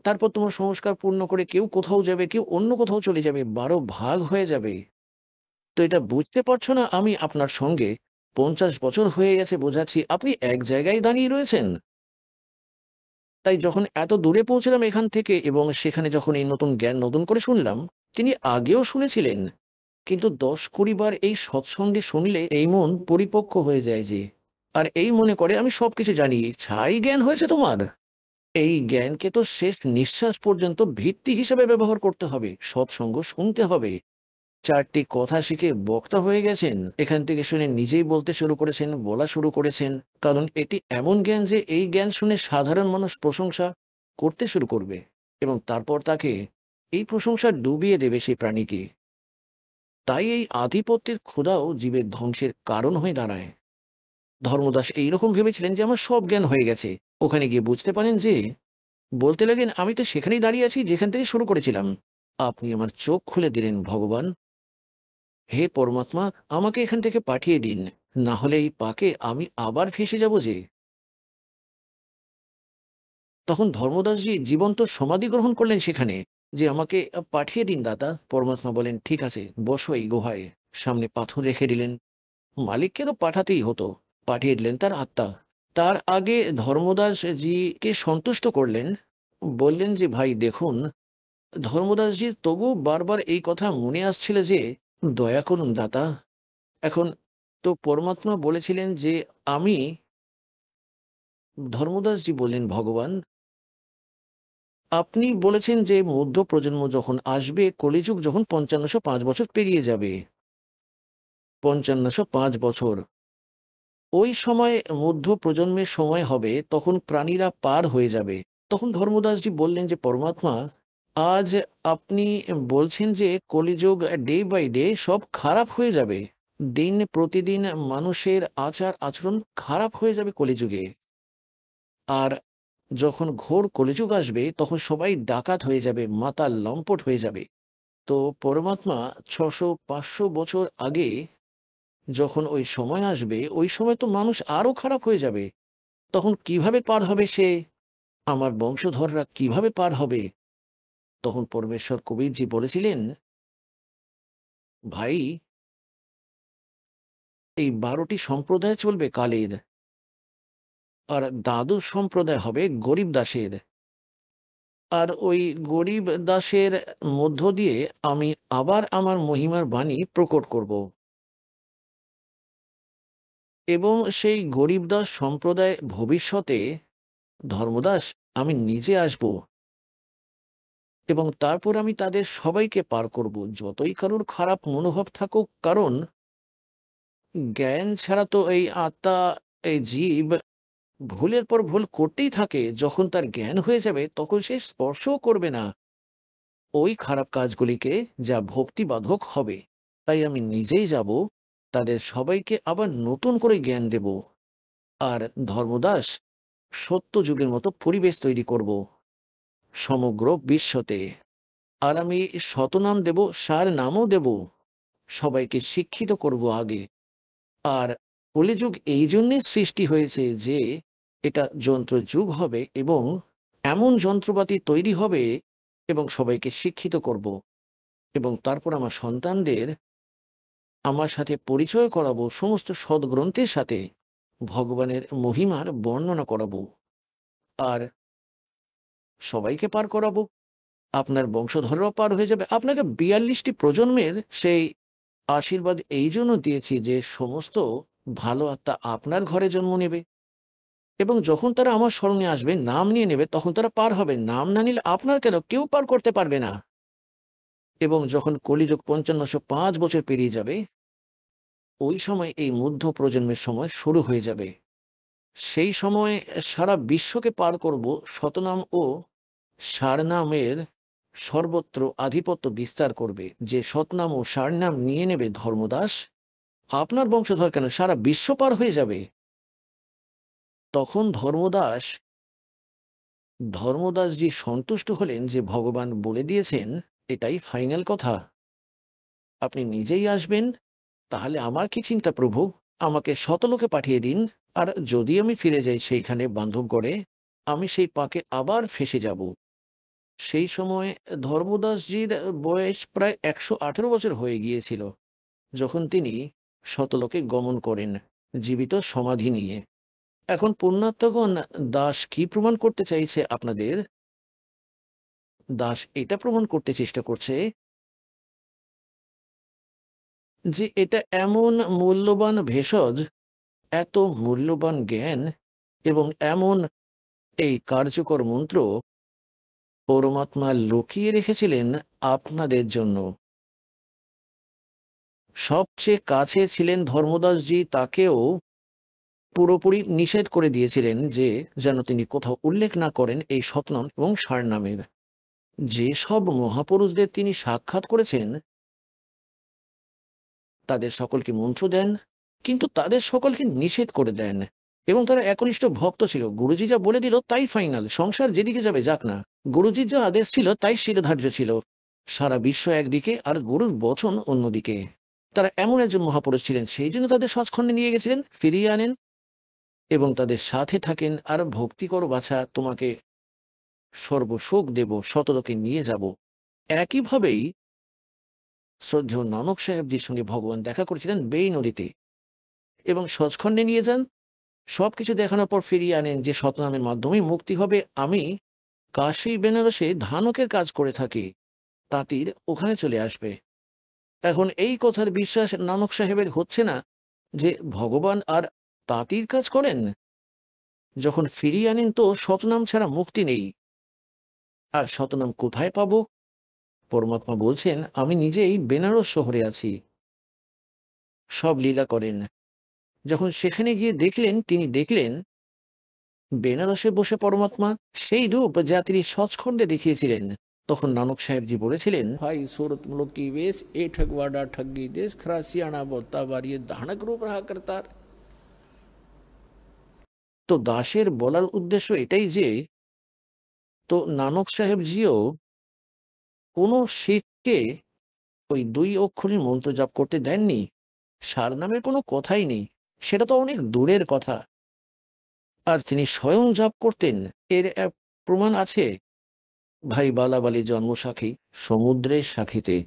তারপর তোমার সংস্কার পূর্ণ করে কেউ কোথাও যাবে, কেউ অন্য কোথাও চলে যাবে, 12 ভাগ হয়ে যাবে। তো এটা বুঝতে পারছো না? আমি আপনার সঙ্গে 50 বছর হয়ে গেছে বোঝাচ্ছি, আপনি এক জায়গায় দাঁড়িয়ে রয়েছেন। তাই যখন এত দূরে পৌঁছলাম এখান থেকে, এবং সেখানে যখন এই নতুন জ্ঞান নতুন করে শুনলাম, তিনি আগেও শুনেছিলেন, কিন্তু 10-20 বার এই সৎসঙ্গে শুনলে এই মন পরিপক্ক হয়ে যায় যে, আর এই মনে করে আমি সবকিছু জানি। ছাই জ্ঞান হয়েছে তোমার। এই জ্ঞানকে তো শেষ নিঃশ্বাস পর্যন্ত ভিত্তি হিসেবে ব্যবহার করতে হবে। সৎসঙ্গ শুনতে হবে। 4টি কথা শিখে বক্তা হয়ে গেছেন। এখান থেকে শুনে নিজেই বলতে শুরু করেছেন, বলা শুরু করেছেন। কারণ এটি এমন জ্ঞান যে এই জ্ঞান শুনে সাধারণ মানুষ প্রশংসা করতে শুরু করবে এবং তারপর তাকে এই প্রশংসা ডুবিয়ে দেবে সেই প্রাণীকে। তাই এই আধিপত্যের ক্ষুধাও জীবের ধ্বংসের কারণ হয়ে দাঁড়ায়। ধর্মদাস এইরকম ভেবেছিলেন যে আমার সব জ্ঞান হয়ে গেছে। ওখানে গিয়ে বুঝতে পারেন যে, বলতে লাগেন, আমি তো সেখানেই দাঁড়িয়ে আছি যেখান থেকে শুরু করেছিলাম। আপনি আমার চোখ খুলে দিলেন ভগবান। হে পরমাত্মা, আমাকে এখান থেকে পাঠিয়ে দিন, না হলে এই পাকে আমি আবার ফেঁসে যাব যে। তখন ধর্মদাসজি জীবন্ত সমাধি গ্রহণ করলেন সেখানে, যে আমাকে পাঠিয়ে দিন দাদা। পরমাত্মা বলেন, ঠিক আছে, বসো এই গুহায়। সামনে পাথর রেখে দিলেন। মালিককে তো পাঠাতেই হতো, পাঠিয়ে দিলেন তার আত্মা। তার আগে ধর্মদাসজিকে সন্তুষ্ট করলেন, বললেন যে, ভাই দেখুন, ধর্মদাসজির তবু বারবার এই কথা মনে আসছিল যে, দয়া করুন দাতা। এখন তো পরমাত্মা বলেছিলেন যে আমি। ধর্মদাসজি বললেন, ভগবান, আপনি বলেছেন যে মধ্য প্রজন্ম যখন আসবে, কলিযুগ যখন 5505 বছর পেরিয়ে যাবে, 5505 বছর, ওই সময় মধ্য প্রজন্মের সময় হবে, তখন প্রাণীরা পার হয়ে যাবে। তখন ধর্মদাসজি বললেন যে, পরমাত্মা, আজ আপনি বলছেন যে কলিযুগ ডে বাই ডে সব খারাপ হয়ে যাবে। দিন প্রতিদিন মানুষের আচার আচরণ খারাপ হয়ে যাবে কলিযুগে। আর যখন ঘোর কলিযুগ আসবে, তখন সবাই ডাকাত হয়ে যাবে, মাতাল লম্পট হয়ে যাবে। তো পরমাত্মা 600-500 বছর আগে যখন ওই সময় আসবে, ওই সময় তো মানুষ আরো খারাপ হয়ে যাবে। তখন কিভাবে পার হবে সে? আমার বংশধররা কিভাবে পার হবে? তখন পরমেশ্বর কবিরজি বলেছিলেন, ভাই, এই 12টি সম্প্রদায় চলবে কালের, আর দ্বাদশ সম্প্রদায় হবে গরিব দাসের। আর ওই গরিব দাসের মধ্য দিয়ে আমি আবার আমার মহিমার বাণী প্রকট করব, এবং সেই গরিব দাস সম্প্রদায় ভবিষ্যতে ধর্মদাস আমি নিজে আসব, এবং তারপর আমি তাদের সবাইকে পার করব, যতই কারোর খারাপ মনোভাব থাকুক। কারণ জ্ঞান ছাড়া তো এই আত্মা, এই জীব ভুলের পর ভুল করতেই থাকে। যখন তার জ্ঞান হয়ে যাবে তখন সে স্পর্শও করবে না ওই খারাপ কাজগুলিকে, যা ভক্তিবাধক হবে। তাই আমি নিজেই যাব, তাদের সবাইকে আবার নতুন করে জ্ঞান দেব, আর ধর্মদাস সত্য যুগের মতো পরিবেশ তৈরি করব সমগ্র বিশ্বতে। আর আমি শতনাম দেব, সার নামও দেব, সবাইকে শিক্ষিত করব আগে। আর কলিযুগ এই জন্যে সৃষ্টি হয়েছে যে এটা যন্ত্র যুগ হবে, এবং এমন যন্ত্রপাতি তৈরি হবে এবং সবাইকে শিক্ষিত করব, এবং তারপর আমার সন্তানদের আমার সাথে পরিচয় করাবো, সমস্ত সদ্গ্রন্থের সাথে ভগবানের মহিমার বর্ণনা করাবো, আর সবাইকে পার করাবো। আপনার বংশধররাও পার হয়ে যাবে। আপনাকে 42টি প্রজন্মের সেই আশীর্বাদ এই জন্য দিয়েছি যে সমস্ত ভালো আত্মা আপনার ঘরে জন্ম নেবে, এবং যখন তারা আমার স্মরণে আসবে, নাম নিয়ে নেবে, তখন তারা পার হবে। নাম না নিলে আপনার কেন, কেউ পার করতে পারবে না। এবং যখন কলিযুগ 5505 বছর পেরিয়ে যাবে, ওই সময় এই মধ্য প্রজন্মের সময় শুরু হয়ে যাবে। সেই সময় সারা বিশ্বকে পার করব, শতনাম ও সারনামের সর্বত্র আধিপত্য বিস্তার করবে। যে শতনাম ও সারনাম নিয়ে নেবে ধর্মদাস, আপনার বংশধর কেন, সারা বিশ্ব পার হয়ে যাবে। তখন ধর্মদাসজি সন্তুষ্ট হলেন যে ভগবান বলে দিয়েছেন এটাই ফাইনাল কথা, আপনি নিজেই আসবেন। তাহলে আমার কি চিন্তা প্রভু, আমাকে শতলোকে পাঠিয়ে দিন, আর যদি আমি ফিরে যাই সেইখানে বান্ধবগড়ে, আমি সেই পাকে আবার ফেসে যাব। সেই সময় ধর্মদাসজির বয়স প্রায় 118 বছর হয়ে গিয়েছিল যখন তিনি শতলোকে গমন করেন জীবিত সমাধি নিয়ে। এখন পুণ্যাত্মগণ, দাস কি প্রমাণ করতে চাইছে আপনাদের? দাস এটা প্রমাণ করতে চেষ্টা করছে যে এটা এমন মূল্যবান ভেষজ, এত মূল্যবান জ্ঞান, এবং এমন এই কার্যকর মন্ত্র পরমাত্মা লুকিয়ে রেখেছিলেন আপনাদের জন্য। সবচেয়ে কাছে ছিলেন ধর্মদাসজি, তাকেও পুরোপুরি নিষেধ করে দিয়েছিলেন যে যেন তিনি কোথাও উল্লেখ না করেন এই শতনাম এবং সারনামের। যে সব মহাপুরুষদের তিনি সাক্ষাৎ করেছেন তাদের সকলকে মন্ত্র দেন, কিন্তু তাদের সকলকে নিষেধ করে দেন, এবং তারা একনিষ্ঠ ভক্ত ছিল। গুরুজি যা বলে দিল তাই ফাইনাল, সংসার যেদিকে যাবে যাক না। গুরুজির যা আদেশ ছিল তাই শিরোধার্য ছিল। সারা বিশ্ব একদিকে আর গুরুর বচন অন্যদিকে। তারা এমন একজন মহাপুরুষ ছিলেন, সেই জন্য তাদের সচখণ্ডে নিয়ে গেছিলেন, ফিরিয়ে আনেন এবং তাদের সাথে থাকেন। আর ভক্তি করো বাছা, তোমাকে সর্বসুখ দেব, শতলোকে নিয়ে যাব। একইভাবেই শ্রদ্ধেয় নানক সাহেবজির সঙ্গে ভগবান দেখা করেছিলেন বেই নদীতে, এবং সচখণ্ডে নিয়ে যান। সবকিছু দেখানোর পর ফিরিয়ে আনেন যে শতনামের মাধ্যমেই মুক্তি হবে। আমি কাশী বেনারসে ধানকের কাজ করে থাকি, তাঁতির ওখানে চলে আসবে। এখন এই কথার বিশ্বাস নানক সাহেবের হচ্ছে না যে ভগবান আর তাঁতির কাজ করেন। যখন ফিরিয়ে আনেন তো শতনাম ছাড়া মুক্তি নেই। আর শতনাম কোথায় পাবো? পরমাত্মা বলছেন, আমি নিজেই বেনারস শহরে আছি। সব লীলা করেন। যখন সেখানে গিয়ে দেখলেন, তিনি দেখলেন বেনারসে বসে পরমাত্মা সেই রূপ যা তিনি সচখণ্ডে দেখিয়েছিলেন। তখন নানক সাহেবজি বলেছিলেন, ভাই सूरत मुल्क की वेश ए ठगवाड़ा ठगी देश खरासियाना बोता बारिये धानक रूप रहा करतार। তো দাসের বলার উদ্দেশ্য এটাই যে, তো নানক সাহেবজিও কোনো শিখকে ওই 2 অক্ষরের মন্ত্র জাপ করতে দেননি। সার নামের কোনো কথাই নেই, সেটা তো অনেক দূরের কথা। আর তিনি স্বয়ং জাপ করতেন, এর এক প্রমাণ আছে। ভাই বালাবালি জন্মসাখী সমুদ্রের সাক্ষীতে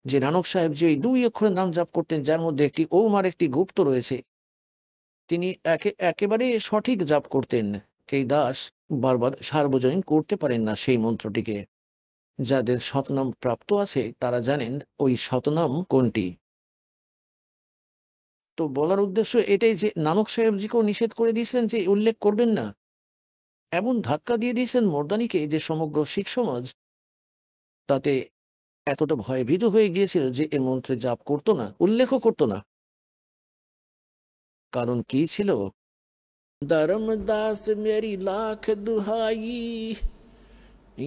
যে নানক সাহেব যে ওই 2 অক্ষরের নাম জাপ করতেন, যার মধ্যে একটি ওম আর একটি গুপ্ত রয়েছে, তিনি একেবারে সঠিক জাপ করতেন। এই দাস বারবার সার্বজনীন করতে পারেন না সেই মন্ত্রটিকে। যাদের শতনাম প্রাপ্ত আছে তারা জানেন ওই শতনাম কোনটি। তো বলার উদ্দেশ্য এটাই যে নানক সাহেবজিকেও নিষেধ করে দিয়েছিলেন যে উল্লেখ করবেন না। এমন ধাক্কা দিয়ে দিয়েছেন মর্দানিকে যে সমগ্র শিখ সমাজ তাতে এতটা ভয়ভীত হয়ে গিয়েছিল যে এ মন্ত্রে জাপ করতো না, উল্লেখও করতো না। কারণ কি ছিল? धर्मदास मेरी लाख दुहाई,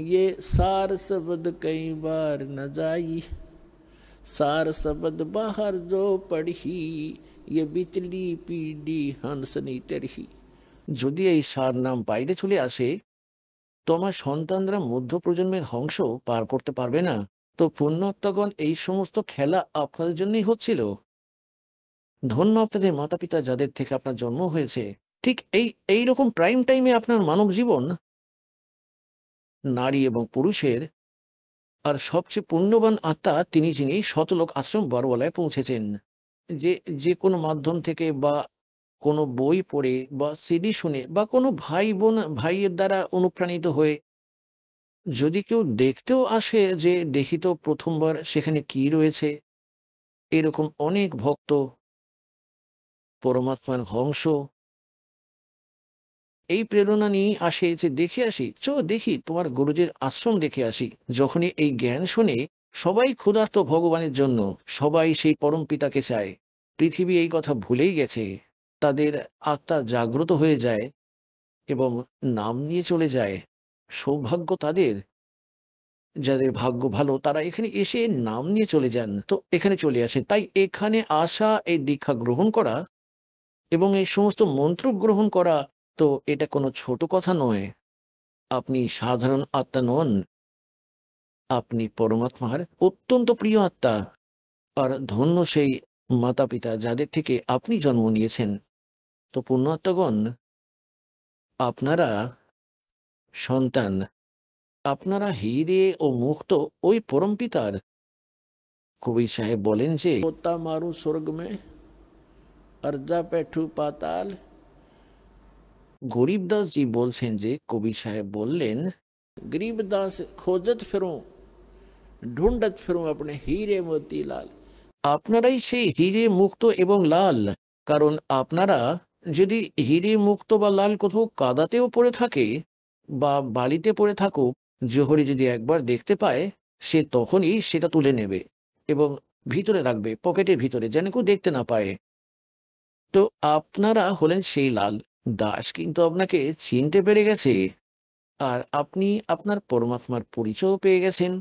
ये सार शब्द कई बार न जाई, सार शब्द बाहर जो पढ़ी, ये बिचली पीढ़ी हंसनी तरही। যদি এই সার নাম বাইরে চলে আসে তো আমার সন্তানরা মধ্য প্রজন্মের হংস পার করতে পারবে না। তো পুণ্যাত্মাগণ, এই সমস্ত খেলা আপনাদের জন্যই হচ্ছিল। ধন্য আপনাদের মাতা পিতা যাদের থেকে আপনার জন্ম হয়েছে। ঠিক এই রকম প্রাইম টাইমে আপনার মানব জীবন নারী এবং পুরুষের আর সবচেয়ে পুণ্যবান আত্মা তিনি, যিনি শতলোক আশ্রম বড়বলায় পৌঁছেছেন। যে যে কোনো মাধ্যম থেকে বা কোনো বই পড়ে বা সিডি শুনে বা কোনো ভাইয়ের দ্বারা অনুপ্রাণিত হয়ে যদি কেউ দেখতেও আসে যে দেখি তো প্রথমবার সেখানে কি রয়েছে, এরকম অনেক ভক্ত পরমাত্মার হংস এই প্রেরণা নিয়ে আসে যে দেখে আসি, দেখি তোমার গুরুজির আশ্রম দেখে আসি। যখনই এই জ্ঞান শুনে সবাই ক্ষুধার্ত ভগবানের জন্য, সবাই সেই পরম পিতাকে চায়। পৃথিবী এই কথা ভুলেই গেছে, তাদের আত্মা জাগ্রত হয়ে যায় এবং নাম নিয়ে চলে যায়। সৌভাগ্য তাদের, যাদের ভাগ্য ভালো তারা এখানে এসে নাম নিয়ে চলে যান, তো এখানে চলে আসে। তাই এখানে আসা, এই দীক্ষা গ্রহণ করা এবং এই সমস্ত মন্ত্র গ্রহণ করা, তো এটা কোনো ছোট কথা নয়। আপনি সাধারণ আত্মা নন, আপনি পরমাত্মার অত্যন্ত প্রিয় আত্মা। আর ধন্য সেই মাতা পিতা যাদের থেকে আপনি জন্ম নিয়েছেন। তো পুণ্যাত্মাগণ, আপনারা সন্তান, আপনারা হিরে ও মুক্ত ওই পরম পিতার। কবি সাহেব বলেন যে পোতা মারু স্বর্গ মে আর যা পেঠু পাতাল। গরিবদাস জি বলছেন যে কবি সাহেব বললেন, গরিবদাস খোঁজত ফেরুं ঢুंढत ফেরুं আপনি হিরে মতি লাল। আপনারাই সেই হিরে মুক্ত এবং লাল। কারণ আপনারা যদি হিরে মুক্ত বা লাল কোথাও কাদাতেও পড়ে থাকে বা বালিতে পড়ে থাকুক, জোহরি যদি একবার দেখতে পায় সে তখনই সেটা তুলে নেবে এবং ভিতরে রাখবে, পকেটের ভিতরে, যেন কেউ দেখতে না পায়। তো আপনারা হলেন সেই লাল। দাস কিন্তু আপনাকে চিনতে পেরে গেছে আর আপনি আপনার পরমাত্মার পরিচয় পেয়ে গেছেন।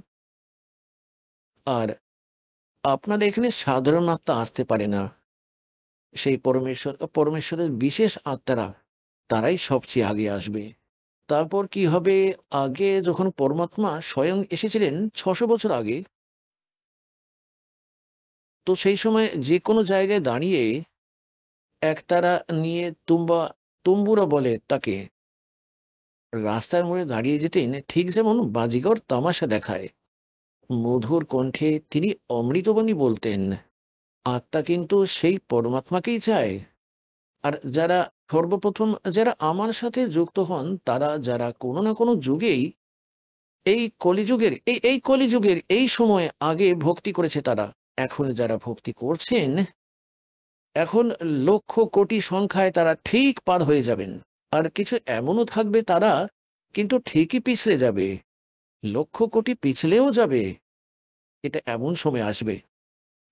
আর আপনাদের এখানে সাধারণ আত্মা আসতে পারে না, সেই পরমেশ্বরের বিশেষ আত্মারা, তারাই সবচেয়ে আগে আসবে। তারপর কি হবে? আগে যখন পরমাত্মা স্বয়ং এসেছিলেন 600 বছর আগে, তো সেই সময় যে কোনো জায়গায় দাঁড়িয়ে একতারা নিয়ে তুম্বুরা বলে তাকে, রাস্তার মোড়ে দাঁড়িয়ে যেতেন ঠিক যেমন বাজিগর তামাশা দেখায়। মধুর কণ্ঠে তিনি অমৃতবাণী বলতেন। আত্মা কিন্তু সেই পরমাত্মাকেই চায়। আর যারা সর্বপ্রথম যারা আমার সাথে যুক্ত হন, তারা যারা কোনো না কোনো যুগেই এই কলিযুগের এই সময় আগে ভক্তি করেছে, তারা এখন যারা ভক্তি করছেন, এখন লক্ষ কোটি সংখ্যায় তারা ঠিক পার হয়ে যাবেন। আর কিছু এমনও থাকবে তারা কিন্তু ঠিকই পিছলে যাবে, লক্ষ কোটি পিছলেও যাবে। এটা এমন সময় আসবে।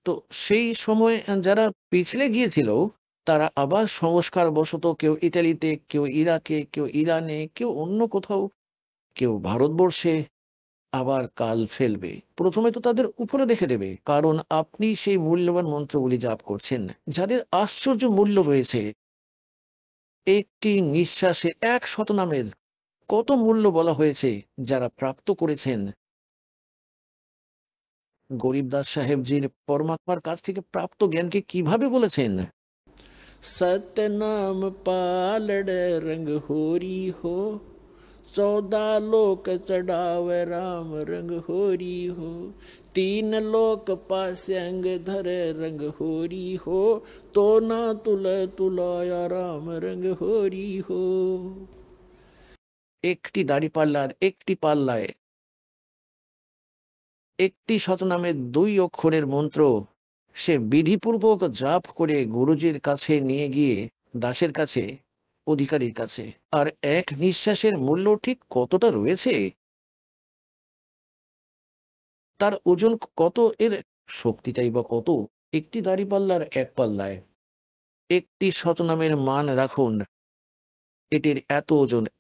তো সেই সময় যারা পিছলে গিয়েছিল তারা আবার সংস্কার বশত, কেউ ইতালিতে, কেউ ইরাকে, কেউ ইরানে, কেউ অন্য কোথাও, কেউ ভারতবর্ষে আবার কাল ফেলবে। প্রথমে তো তাদের উপরে দেখে দেবে, কারণ আপনি সেই মূল্যবান মন্ত্রগুলি জাপ করছেন, যাদের আশ্চর্য মূল্য রয়েছে। একটি নিঃশ্বাসে 100 নামের কত মূল্য বলা হয়েছে যারা প্রাপ্ত করেছেন। গরিবদাস সাহেবজির পরমাত্মার কাছ থেকে প্রাপ্ত জ্ঞানকে কিভাবে বলেছেন? सत्य नाम पालड़ रंग होरी हो, 14 लोक चढ़ावे राम रंग होरी हो, 3 लोक पास्यंग धरे रंग होरी हो, तो ना तुलाया राम रंग होरी हो। একটি দাড়িপাল্লার একটি পাল্লায় একটি শতনামের 2 অক্ষরের মন্ত্র সে বিধিপূর্বক জাপ করে গুরুজির কাছে নিয়ে গিয়ে দাসের কাছে, অধিকারীর কাছে। আর এক নিঃশ্বাসের মূল্য ঠিক কতটা রয়েছে, তার ওজন কত, এর শক্তিটাই বা কত। একটি দাড়িপাল্লার এক পাল্লায় একটি শতনামের মান রাখুন, এটির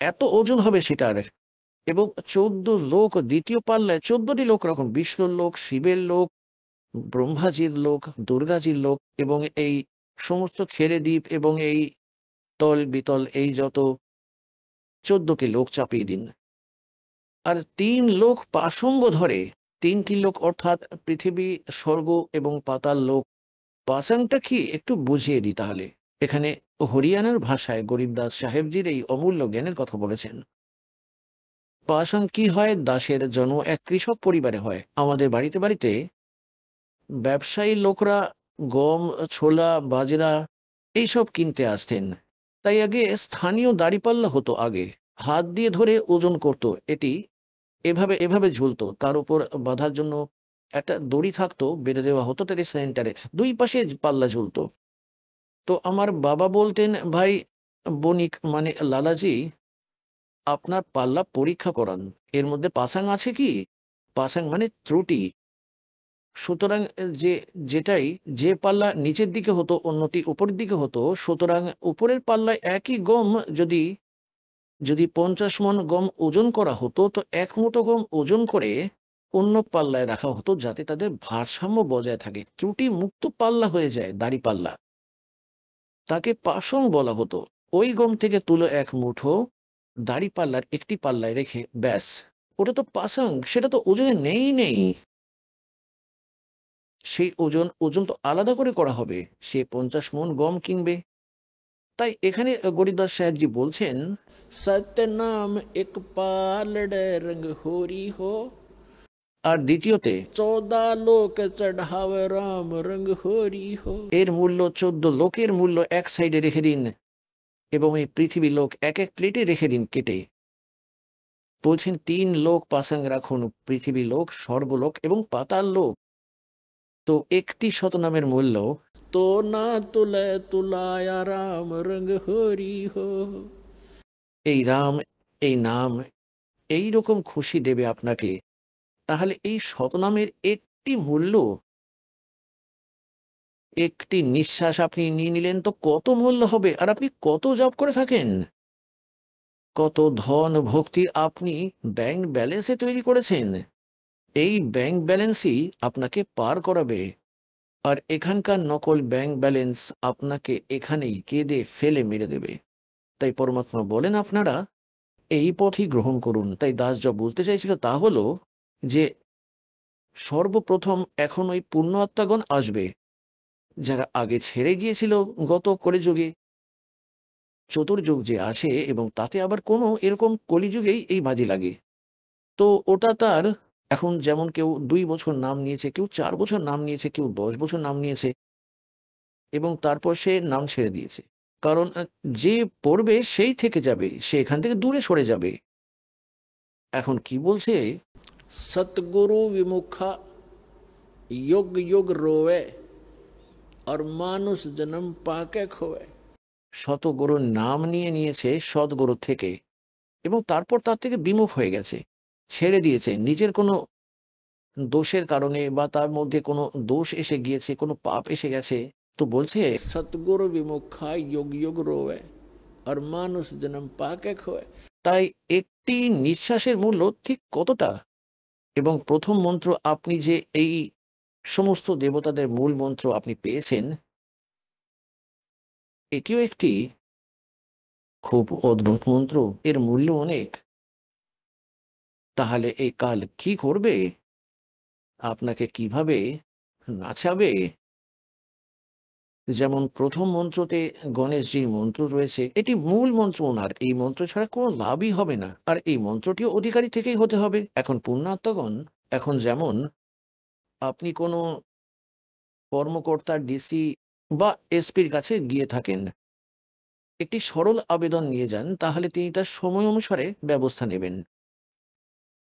এত ওজন হবে সেটার। এবং 14 লোক, দ্বিতীয় পাল্লায় 14টি লোক রাখুন, বিষ্ণুর লোক, শিবের লোক, ব্রহ্মাজির লোক, দুর্গাজির লোক, এবং এই সমস্ত খেরে দ্বীপ এবং এই তল বিতল এই যত 14টি লোক চাপিয়ে দিন। আর 3 লোক পাশঙ্গ ধরে, 3টি লোক অর্থাৎ পৃথিবী, স্বর্গ এবং পাতাল লোক। পাসাংটা কি একটু বুঝিয়ে দিই তাহলে। এখানে হরিয়ানার ভাষায় গরিবদাস সাহেবজির এই অমূল্য জ্ঞানের কথা বলেছেন। পাসাং কি হয়? দাসের জন্ম এক কৃষক পরিবারে হয়। আমাদের বাড়িতে বাড়িতে ব্যবসায়ী লোকরা গম, ছোলা, বাজরা এইসব কিনতে আসতেন। তাই আগে স্থানীয় দাড়িপাল্লা হতো, আগে হাত দিয়ে ধরে ওজন করত। এটি এভাবে এভাবে ঝুলতো, তার উপর বাঁধার জন্য একটা দড়ি থাকতো, বেঁধে দেওয়া হতো তার সেন্টারে, 2 পাশে পাল্লা ঝুলতো। তো আমার বাবা বলতেন, ভাই বণিক মানে লালাজি, আপনার পাল্লা পরীক্ষা করান, এর মধ্যে পাসাং আছে কি? পাসাং মানে ত্রুটি। সুতরাং যে পাল্লা নিচের দিকে হতো অন্যটি উপরের দিকে হতো, সুতরাং উপরের পাল্লায় একই গম যদি 50 মণ গম ওজন করা হতো, তো 1 মুঠো গম ওজন করে অন্য পাল্লায় রাখা হতো, যাতে তাদের ভারসাম্য বজায় থাকে, ত্রুটি মুক্ত পাল্লা হয়ে যায় দাড়ি পাল্লা। তাকে পাসং বলা হতো। ওই গম থেকে তুলো 1 মুঠো দাড়ি পাল্লার একটি পাল্লায় রেখে ব্যাস, ওটা তো পাসাং, সেটা তো ওজনে নেই। সেই ওজন তো আলাদা করে করা হবে, সে 50 মণ গম কিনবে। তাই এখানে গরিবদাস সাহেবজি বলছেন, সত্য নাম এক পালড়ে রঙ হোরি হো, আর দ্বিতীয়তে 14 লোক চढ़ावे রাম রঙ হোরি হো, এর মূল্য 14 লোকের মূল্য এক সাইডে রেখে দিন, এবং এই পৃথিবী লোক এক প্লেটে রেখে দিন কেটে। বলছেন 3 লোক পাসাং রাখুন, পৃথিবী লোক, স্বর্গলোক এবং পাতাল লোক। তো একটি শতনামের মূল্য, তো না তুলায়া রাম রঙ হরি হো। এই রাম, এই নাম এই রকম খুশি দেবে আপনাকে। তাহলে এই শতনামের একটি মূল্য, একটি নিঃশ্বাস আপনি নিয়ে নিলেন তো কত মূল্য হবে। আর আপনি কত জপ করে থাকেন, কত ধন ভক্তি আপনি ব্যাংক ব্যালেন্সে তৈরি করেছেন, এই ব্যাংক ব্যালেন্সই আপনাকে পার করাবে। আর এখানকার নকল ব্যাংক ব্যালেন্স আপনাকে এখানেই কেঁদে ফেলে মেরে দেবে। তাই পরমাত্মা বলেন, আপনারা এই পথই গ্রহণ করুন। তাই দাস যা বুঝতে চাইছিল তা হলো যে সর্বপ্রথম এখন ওই পূর্ণ আত্মাগণ আসবে, যারা আগে ছেড়ে গিয়েছিল গত কলিযুগে, চতুর্যুগ যে আসে, এবং তাতে আবার কোনো এরকম কলিযুগেই এই বাজি লাগে। তো ওটা তার এখন যেমন কেউ 2 বছর নাম নিয়েছে, কেউ 4 বছর নাম নিয়েছে, কেউ 10 বছর নাম নিয়েছে, এবং তারপর সে নাম ছেড়ে দিয়েছে। কারণ যে পড়বে সেই থেকে যাবে, সে এখান থেকে দূরে সরে যাবে। এখন কি বলছে, সতগুরু বিমুখা যোগ যোগ রোয়ে আর মানুষ জন্ম পাকে খোয়ে। শতগুরুর নাম নিয়েছে সদ্গুরু থেকে, এবং তারপর তার থেকে বিমুখ হয়ে গেছে, ছেড়ে দিয়েছে নিজের কোনো দোষের কারণে, বা তার মধ্যে কোনো দোষ এসে গিয়েছে, কোনো পাপ এসে গেছে। তো বলছে, সতগুরু বিমুখা যোগ যোগ রোয়ে আর মানুষ জন্ম পাকে খোয়ে। তাই একটি নিঃশ্বাসের মূল্য ঠিক কতটা। এবং প্রথম মন্ত্র, আপনি যে এই সমস্ত দেবতাদের মূল মন্ত্র আপনি পেয়েছেন, এটিও একটি খুব অদ্ভুত মন্ত্র, এর মূল্য অনেক। তাহলে এই কাল কি করবে? আপনাকে কিভাবে নাচাবে। যেমন প্রথম মন্ত্রতে গণেশজির মন্ত্র রয়েছে, এটি মূল মন্ত্র ওনার, এই মন্ত্র ছাড়া কোনো লাভই হবে না, আর এই মন্ত্রটিও অধিকারী থেকেই হতে হবে। এখন পুণ্যাত্মগণ, এখন যেমন আপনি কোনো কর্মকর্তা, ডিসি বা এসপির কাছে গিয়ে থাকেন, একটি সরল আবেদন নিয়ে যান, তাহলে তিনি তার সময় অনুসারে ব্যবস্থা নেবেন।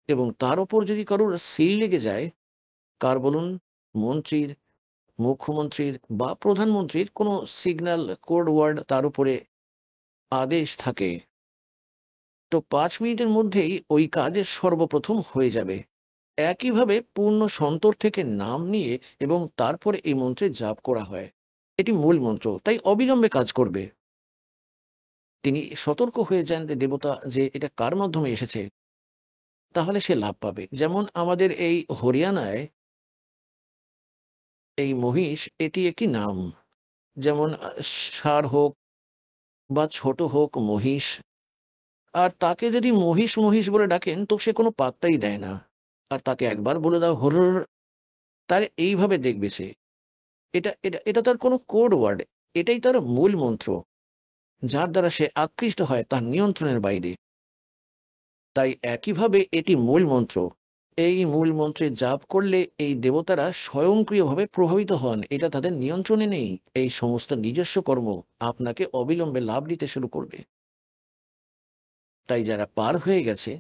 এবং তার উপর যদি কারোর সিল লেগে যায়, কার বলুন, মন্ত্রীর, মুখ্যমন্ত্রীর বা প্রধানমন্ত্রীর কোনো সিগন্যাল কোড ওয়ার্ড তার উপরে আদেশ থাকে, তো 5 মিনিটের মধ্যেই ওই কাজ সর্বপ্রথম হয়ে যাবে। একইভাবে পূর্ণ সন্তর থেকে নাম নিয়ে এবং তারপরে এই মন্ত্রে জাপ করা হয়। এটি মূল মন্ত্র, তাই অবিলম্বে কাজ করবে। তিনি সতর্ক হয়ে যান যে দেবতা যে এটা কার মাধ্যমে এসেছে, তাহলে সে লাভ পাবে। যেমন আমাদের এই হরিয়ানায় এই মহিষ, এটি একটি নাম। যেমন ষাঁড় হোক বা ছোট হোক মহিষ, আর তাকে যদি মহিষ মহিষ বলে ডাকেন তো সে কোনো পাত্তাই দেয় না। আর তাকে একবার বলে দাও হরর, তার এইভাবে দেখবে সে। এটা এটা এটা তার কোনো কোড ওয়ার্ড, এটাই তার মূল মন্ত্র, যার দ্বারা সে আকৃষ্ট হয় তার নিয়ন্ত্রণের বাইরে। তাই একইভাবে এটি মূল মন্ত্র। এই মূল মন্ত্রে জাপ করলে এই দেবতারা স্বয়ংক্রিয়ভাবে প্রভাবিত হন, এটা তাদের নিয়ন্ত্রণে নেই। এই সমস্ত নিজস্ব কর্ম আপনাকে অবিলম্বে লাভ দিতে শুরু করবে। তাই যারা পার হয়ে গেছে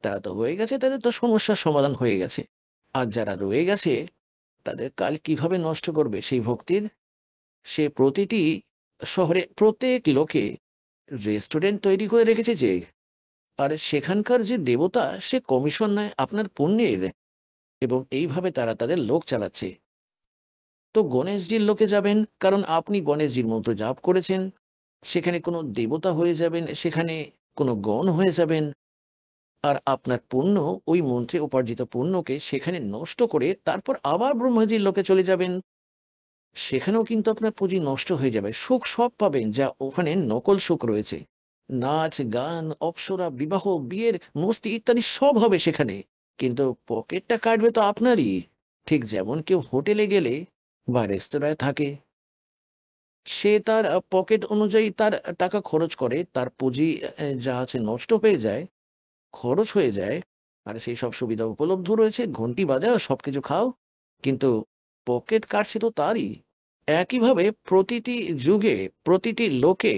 তারা তো হয়ে গেছে, তাদের তো সমস্যার সমাধান হয়ে গেছে। আর যারা রয়ে গেছে তাদের কাল কিভাবে নষ্ট করবে সেই ভক্তির, সে প্রতিটি শহরে প্রত্যেক লোকে রেস্টুরেন্ট তৈরি করে রেখেছে যে, আর সেখানকার যে দেবতা সে কমিশন নেয় আপনার পুণ্যের, এবং এইভাবে তারা তাদের লোক চালাচ্ছে। তো গণেশজির লোকে যাবেন, কারণ আপনি গণেশজির মন্ত্র জাপ করেছেন, সেখানে কোনো দেবতা হয়ে যাবেন, সেখানে কোনো গণ হয়ে যাবেন, আর আপনার পুণ্য, ওই মন্ত্রে উপার্জিত পুণ্যকে সেখানে নষ্ট করে তারপর আবার ব্রহ্মাজির লোকে চলে যাবেন। সেখানেও কিন্তু আপনার পুঁজি নষ্ট হয়ে যাবে, সুখ সব পাবেন যা ওখানে নকল সুখ রয়েছে। নাচ, গান, অপ্সরা, বিবাহ, বিয়ের মস্তি ইত্যাদি সব হবে সেখানে, কিন্তু পকেটটা কাটবে তো আপনারই। ঠিক যেমন কেউ হোটেলে গেলে বা রেস্তোরাঁয় থাকে, সে তার পকেট অনুযায়ী তার টাকা খরচ করে, তার পুঁজি যা আছে নষ্ট হয়ে যায়, খরচ হয়ে যায়। আর সেই সব সুবিধা উপলব্ধ রয়েছে, ঘন্টি বাজাও, সবকিছু খাও, কিন্তু পকেট কাটছে তো তারই। একইভাবে প্রতিটি যুগে, প্রতিটি লোকে,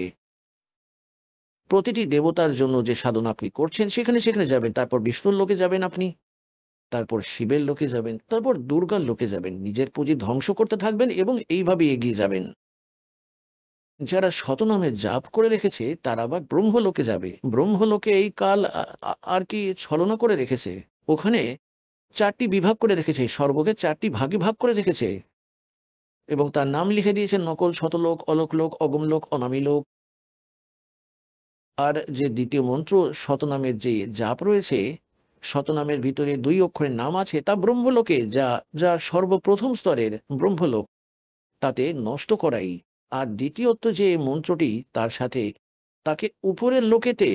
প্রতিটি দেবতার জন্য যে সাধনা আপনি করছেন সেখানে সেখানে যাবেন, তারপর বিষ্ণুর লোকে যাবেন আপনি, তারপর শিবের লোকে যাবেন, তারপর দুর্গার লোকে যাবেন, নিজের পুঁজি ধ্বংস করতে থাকবেন এবং এইভাবে এগিয়ে যাবেন। যারা শতনামে জাপ করে রেখেছে তারা আবার ব্রহ্মলোকে যাবে। ব্রহ্মলোকে এই কাল আর কি ছলনা করে রেখেছে, ওখানে 4টি বিভাগ করে রেখেছে, স্বর্গকে 4টি ভাগে ভাগ করে রেখেছে, এবং তার নাম লিখে দিয়েছে নকল, শতলোক, অলোকলোক, অগমলোক, অনামী লোক। আর যে দ্বিতীয় মন্ত্র শতনামের যে জাপ রয়েছে, শতনামের ভিতরে 2 অক্ষরের নাম আছে, তা ব্রহ্মলোকে, যা যা সর্বপ্রথম স্তরের ব্রহ্মলোক, তাতে নষ্ট করাই। আর দ্বিতীয়ত যে মন্ত্রটি তার সাথে, তাকে উপরের লোকেতে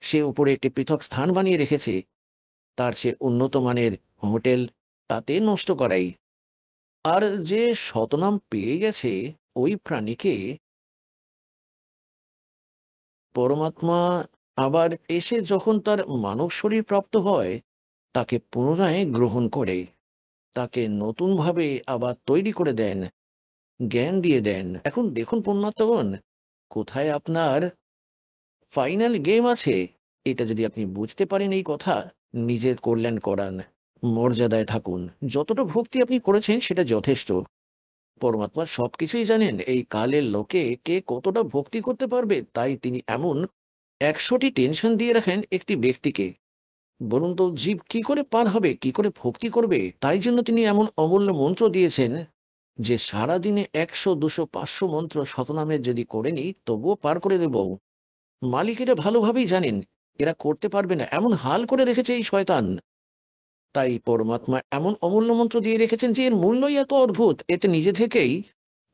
সে উপরে একটি পৃথক স্থান বানিয়ে রেখেছে, তার সে উন্নত মানের হোটেল, তাতে নষ্ট করাই। আর যে শতনাম পেয়ে গেছে ওই প্রাণীকে পরমাত্মা আবার এসে যখন তার মানব শরীর প্রাপ্ত হয়, তাকে পুনরায় গ্রহণ করে, তাকে নতুনভাবে আবার তৈরি করে দেন, জ্ঞান দিয়ে দেন। এখন দেখুন পুণ্যাত্মগণ, কোথায় আপনার ফাইনাল গেম আছে। এটা যদি আপনি বুঝতে পারেন এই কথা, নিজের কল্যাণ করান, মর্যাদায় থাকুন, যতটা ভক্তি আপনি করেছেন সেটা যথেষ্ট। পরমাত্মা সবকিছুই জানেন, এই কালের লোকে কে কতটা ভক্তি করতে পারবে, তাই তিনি এমন 100টি টেনশন দিয়ে রাখেন একটি ব্যক্তিকে। বলুন তো জীব কি করে পার হবে, কি করে ভক্তি করবে? তাই জন্য তিনি এমন অমূল্য মন্ত্র দিয়েছেন যে সারাদিনে 100, 200, 500 মন্ত্র শতনামের যদি করে নি তবুও পার করে দেব। মালিক এটা ভালোভাবেই জানেন এরা করতে পারবে না, এমন হাল করে রেখেছে এই শয়তান। তাই পরমাত্মা এমন অমূল্য মন্ত্র দিয়ে রেখেছেন যে এর মূল্যই এত অদ্ভুত, এতে নিজে থেকেই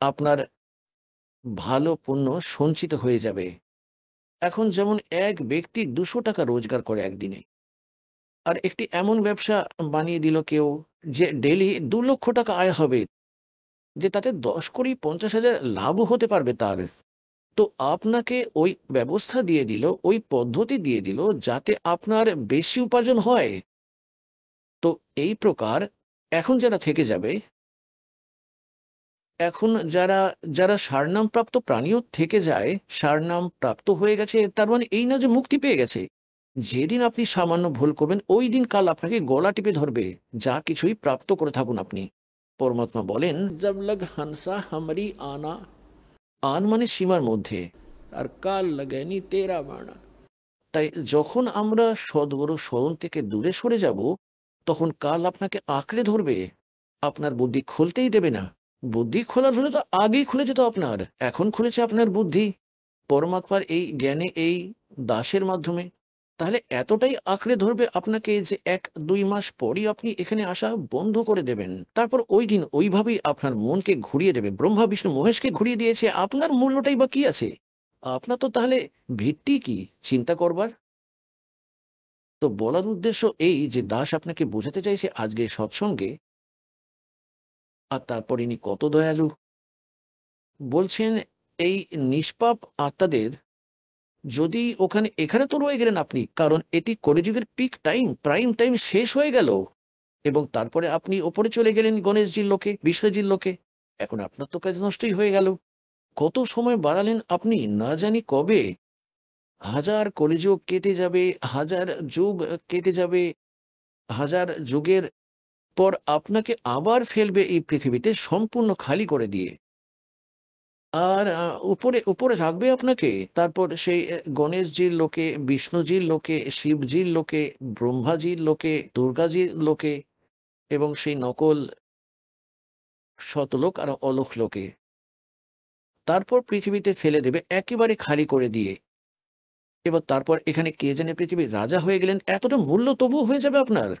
আপনার ভালো পুণ্য সঞ্চিত হয়ে যাবে। এখন যেমন এক ব্যক্তি 200 টাকা রোজগার করে একদিনে, আর একটি এমন ব্যবসা বানিয়ে দিল কেউ যে ডেলি 2 লক্ষ টাকা আয় হবে, যে তাতে 10 কোটি 50 হাজার লাভও হতে পারবে তার। তো আপনাকে ওই ব্যবস্থা দিয়ে দিল, ওই পদ্ধতি দিয়ে দিল যাতে আপনার বেশি উপার্জন হয়। তো এই প্রকার এখন যারা থেকে যাবে, এখন যারা যারা সারনাম প্রাপ্ত প্রাণীও থেকে যায়, সারনাম প্রাপ্ত হয়ে গেছে, তার মানে এই না যে মুক্তি পেয়ে গেছে। যেদিন আপনি সামান্য ভুল করবেন ওই দিন কাল আপনাকে গলা টিপে ধরবে, যা কিছুই প্রাপ্ত করে থাকুন আপনি। পরমাত্মা বলেন, জব লগ হংসা হামারি আনা, আন মানে সীমার মধ্যে, আর কাল লাগেনি তেরা বানা। তাই যখন আমরা সদ্গুরু স্মরণ থেকে দূরে সরে যাব, তখন কাল আপনাকে আঁকড়ে ধরবে, আপনার বুদ্ধি খুলতেই দেবে না। বুদ্ধি খোলার হলে তো আগেই খুলে যেত আপনার, এখন খুলেছে আপনার বুদ্ধি পরমাত্মার এই জ্ঞানে, এই দাসের মাধ্যমে। তাহলে এতটাই আঁকড়ে ধরবে আপনাকে যে 1-2 মাস পরই আপনি এখানে আসা বন্ধ করে দেবেন। তারপর ওই দিন ওইভাবেই আপনার মনকে ঘুরিয়ে দেবে। ব্রহ্মা বিষ্ণু মহেশকে ঘুরিয়ে দিয়েছে, আপনার মূল্যটাই বা কি আছে? আপনার তো তাহলে ভিত্তি কি চিন্তা করবার? তো বলার উদ্দেশ্য এই যে দাস আপনাকে বোঝাতে চাইছে আজকে সৎসঙ্গে, আর তারপর ইনি কত দয়ালু বলছেন, এই নিষ্পাপ আত্মাদের যদি এখানে তো রয়ে গেলেন আপনি, কারণ এটি কলিযুগের পিক টাইম, প্রাইম টাইম শেষ হয়ে গেল, এবং তারপরে আপনি ওপরে চলে গেলেন গণেশজির লোকে, বিষ্ণুজির লোকে। এখন আপনার তো কাজ নষ্টই হয়ে গেল। কত সময় বাড়ালেন আপনি না জানি কবে। 1000 কলিযুগ কেটে যাবে, 1000 যুগ কেটে যাবে, 1000 যুগের পর আপনাকে আবার ফেলবে এই পৃথিবীতে সম্পূর্ণ খালি করে দিয়ে, আর উপরে উপরে রাখবে আপনাকে। তারপর সেই গণেশজির লোকে, বিষ্ণুজির লোকে, শিবজির লোকে, ব্রহ্মাজির লোকে, দুর্গাজির লোকে, এবং সেই নকল শতলোক আর অলোক লোকে। তারপর পৃথিবীতে ফেলে দেবে একেবারে খালি করে দিয়ে। এবার তারপর এখানে কে জানে পৃথিবীর রাজা হয়ে গেলেন, এতটা মূল্য তবুও হয়ে যাবে আপনার।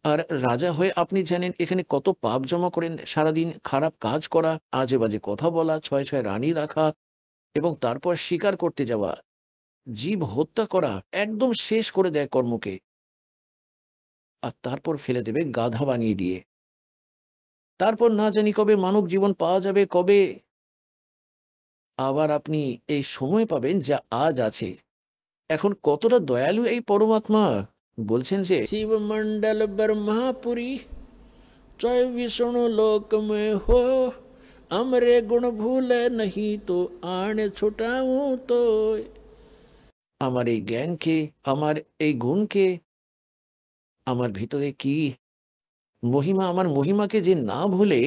আর রাজা হয়ে আপনি জানেন এখানে কত পাপ জমা করেন, সারাদিন খারাপ কাজ করা, আজে বাজে কথা বলা, 6 রানী রাখা, এবং তারপর শিকার করতে যাওয়া, জীব হত্যা করা, একদম শেষ করে দেয় কর্মকে। আর তারপর ফেলে দেবে গাধা বানিয়ে দিয়ে। তারপর না জানি কবে মানব জীবন পাওয়া যাবে, কবে আবার আপনি এই সময় পাবেন যা আজ আছে। এখন কতটা দয়ালু এই পরমাত্মা, বলছেন যে শিবমন্ডল ব্রহ্মাপুরী জয় বিষ্ণু লোক মে হো, আমরে গুণ ভুলে নহি তো আনে ছুটাও তো। আমার এই জ্ঞানকে, আমার এই গুণকে, আমার ভিতরে কি মহিমা, আমার মহিমাকে যে না ভুলে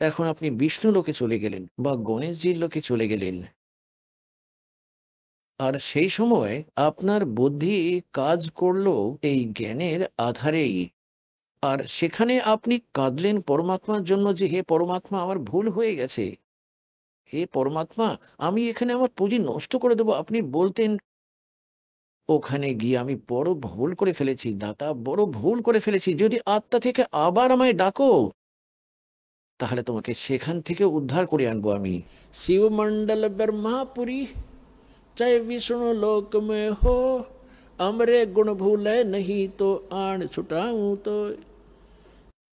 এখন আপনি বিষ্ণু লোকে চলে গেলেন বা গণেশজির লোকে চলে গেলেন। আর সেই সময় আপনার বুদ্ধি কাজ করলো এই জ্ঞানের আধারেই। আর সেখানে আপনি কাঁদলেন পরমাত্মার জন্য যে হে পরমাত্মা, আমার ভুল হয়ে গেছে, হে পরমাত্মা আমি এখানে আমার পুঁজি নষ্ট করে দেবো। আপনি বলতেন ওখানে গিয়ে আমি বড় ভুল করে ফেলেছি দাতা, বড় ভুল করে ফেলেছি, যদি আত্মা থেকে আবার আমায় ডাকো তাহলে তোমাকে সেখান থেকে উদ্ধার করে আনবো আমি। শিবমন্ডল ব্রহ্মাপুরী জয় বিষ্ণু লোক মে হো, আমরে গুণ ভুলে নহি তো আন ছুটাও তো।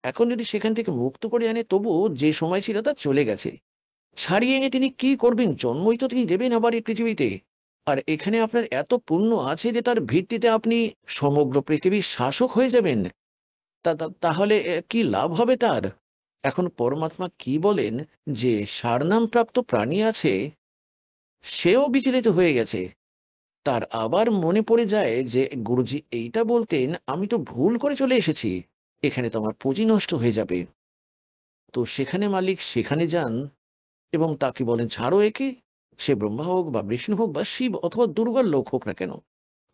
এখন যদি সেখান থেকে মুক্ত করে আনে, তবু যে সময় ছিল তা চলে গেছে, ছাড়িয়ে এনে তিনি কি করবেন? জন্মই তো তিনি দেবেন আবার এই পৃথিবীতে। আর এখানে আপনার এত পুণ্য আছে যে তার ভিত্তিতে আপনি সমগ্র পৃথিবীর শাসক হয়ে যাবেন। তাহলে কি লাভ হবে তার? এখন পরমাত্মা কি বলেন যে সারনাম প্রাপ্ত প্রাণী আছে, সেও বিচলিত হয়ে গেছে। তার আবার মনে পড়ে যায় যে গুরুজি এইটা বলতেন, আমি তো ভুল করে চলে এসেছি, এখানে তো আমার পুঁজি নষ্ট হয়ে যাবে। তো সেখানে মালিক সেখানে যান এবং তাকে বলেন, ছাড়ো একে, সে ব্রহ্মা হোক বা বিষ্ণু হোক বা শিব অথবা দুর্গার লোক হোক না কেন,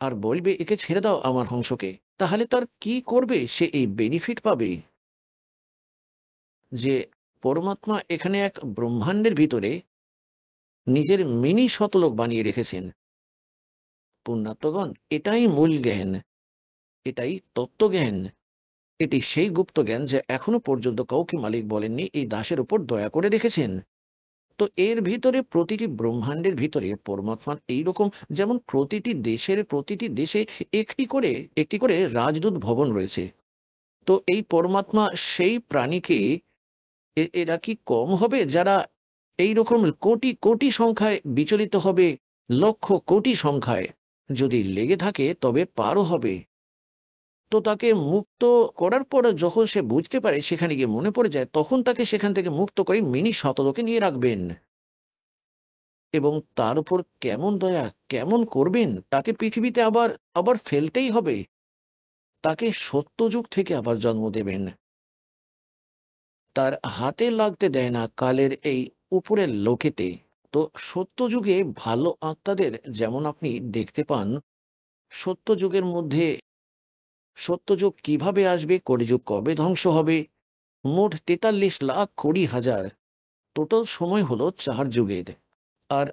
আর বলবে একে ছেড়ে দাও আমার হংসকে। তাহলে তার কি করবে? সে এই বেনিফিট পাবে যে পরমাত্মা এখানে এক ব্রহ্মাণ্ডের ভিতরে নিজের মিনি শতলোক বানিয়ে রেখেছেন। পুণ্যাত্মগণ, এটাই মূল জ্ঞান, এটাই তত্ত্বজ্ঞান, এটি সেই গুপ্ত জ্ঞান যা এখনো পর্যন্ত কাউকে মালিক বলেননি, এই দাসের উপর দয়া করে রেখেছেন। তো এর ভিতরে প্রতিটি ব্রহ্মাণ্ডের ভিতরে পরমাত্মার এইরকম, যেমন প্রতিটি দেশে একটি করে রাজদূত ভবন রয়েছে। তো এই পরমাত্মা সেই প্রাণীকে এরা কি কম হবে যারা এই রকম কোটি কোটি সংখ্যায় বিচলিত হবে, লক্ষ কোটি সংখ্যায় যদি লেগে থাকে তবে পারও হবে। তো তাকে মুক্ত করার পর যখন সে বুঝতে পারে, সেখানে গিয়ে মনে পড়ে যায়, তখন তাকে সেখান থেকে মুক্ত করে মিনি শতলোকে নিয়ে রাখবেন এবং তার উপর কেমন দয়া কেমন করবেন, তাকে পৃথিবীতে আবার আবার ফেলতেই হবে, তাকে সত্যযুগ থেকে আবার জন্ম দেবেন। তার হাতে লাগতে দেয় না কালের এই উপরের লোকেতে। তো সত্যযুগে ভালো আত্মাদের যেমন আপনি দেখতে পান, সত্যযুগ কিভাবে আসবে, কলিযুগ কবে ধ্বংস হবে, মোট 43,20,000 টোটাল সময় হলো 4 যুগের। আর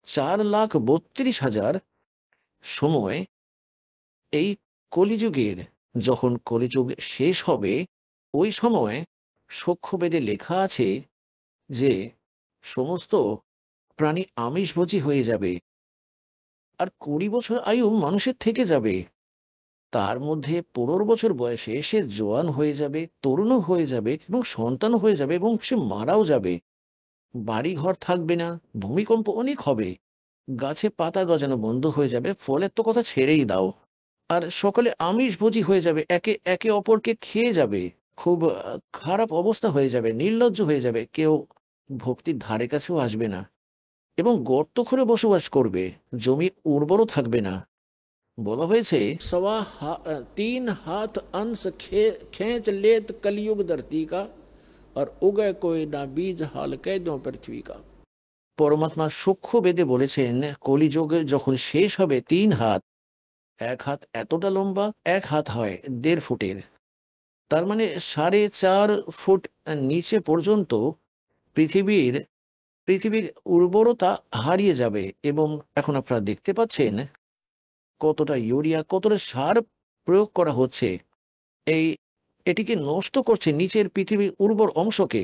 4,32,000 সময় এই কলিযুগের। যখন কলিযুগ শেষ হবে ওই সময় সূক্ষ্মবেদে লেখা আছে যে সমস্ত প্রাণী আমিষভোজী হয়ে যাবে আর 20 বছর আয়ু মানুষের থেকে যাবে। তার মধ্যে 15 বছর বয়সে সে জোয়ান হয়ে যাবে, তরুণও হয়ে যাবে এবং সন্তান হয়ে যাবে এবং সে মারাও যাবে। বাড়ি ঘর থাকবে না, ভূমিকম্প অনেক হবে, গাছে পাতা গজানো বন্ধ হয়ে যাবে, ফলের তো কথা ছেড়েই দাও। আর সকলে আমিষভোজী হয়ে যাবে, একে অপরকে খেয়ে যাবে, খুব খারাপ অবস্থা হয়ে যাবে, নির্লজ্জ হয়ে যাবে, কেউ ভক্তির ধারে কাছেও আসবে না এবং গর্ত করে বসবাস করবে, জমি উর্বরও থাকবে না। বলা হয়েছে 3 हाथ अंश खेच लेत कलयुग धरती का और उगे कोई ना बीज हाल कह दो पृथ्वी का। পরমাত্মা সূক্ষ্ম বেদে বলেছেন কলিযুগে যখন শেষ হবে 3 হাত, 1 হাত এতটা লম্বা, 1 হাত হয় 1.5 ফুটের, তার মানে 4.5 ফুট নিচে পর্যন্ত পৃথিবীর উর্বরতা হারিয়ে যাবে। এবং এখন আপনারা দেখতে পাচ্ছেন কতটা ইউরিয়া, কতটা সার প্রয়োগ করা হচ্ছে, এটিকে নষ্ট করছে নিচের পৃথিবীর উর্বর অংশকে।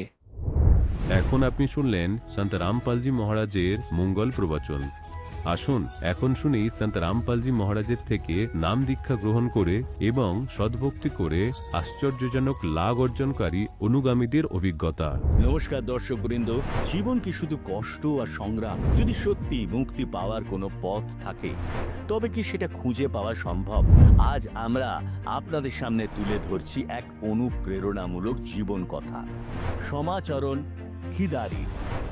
এখন আপনি শুনলেন সন্ত রামপালজি মহারাজের মঙ্গল প্রবচন। আসুন এখন শুনি সন্ত রামপালজি মহারাজের থেকে নাম দীক্ষা গ্রহণ করে এবং সদ্ভক্তি করে আশ্চর্যজনক লাভ অর্জনকারী অনুগামীদের অভিজ্ঞতা। নমস্কার দর্শক বৃন্দ, জীবন কি শুধু কষ্ট আর সংগ্রাম? যদি সত্যি মুক্তি পাওয়ার কোনো পথ থাকে তবে কি সেটা খুঁজে পাওয়া সম্ভব? আজ আমরা আপনাদের সামনে তুলে ধরছি এক অনুপ্রেরণামূলক জীবন কথা। সমাচরণ খিদারি,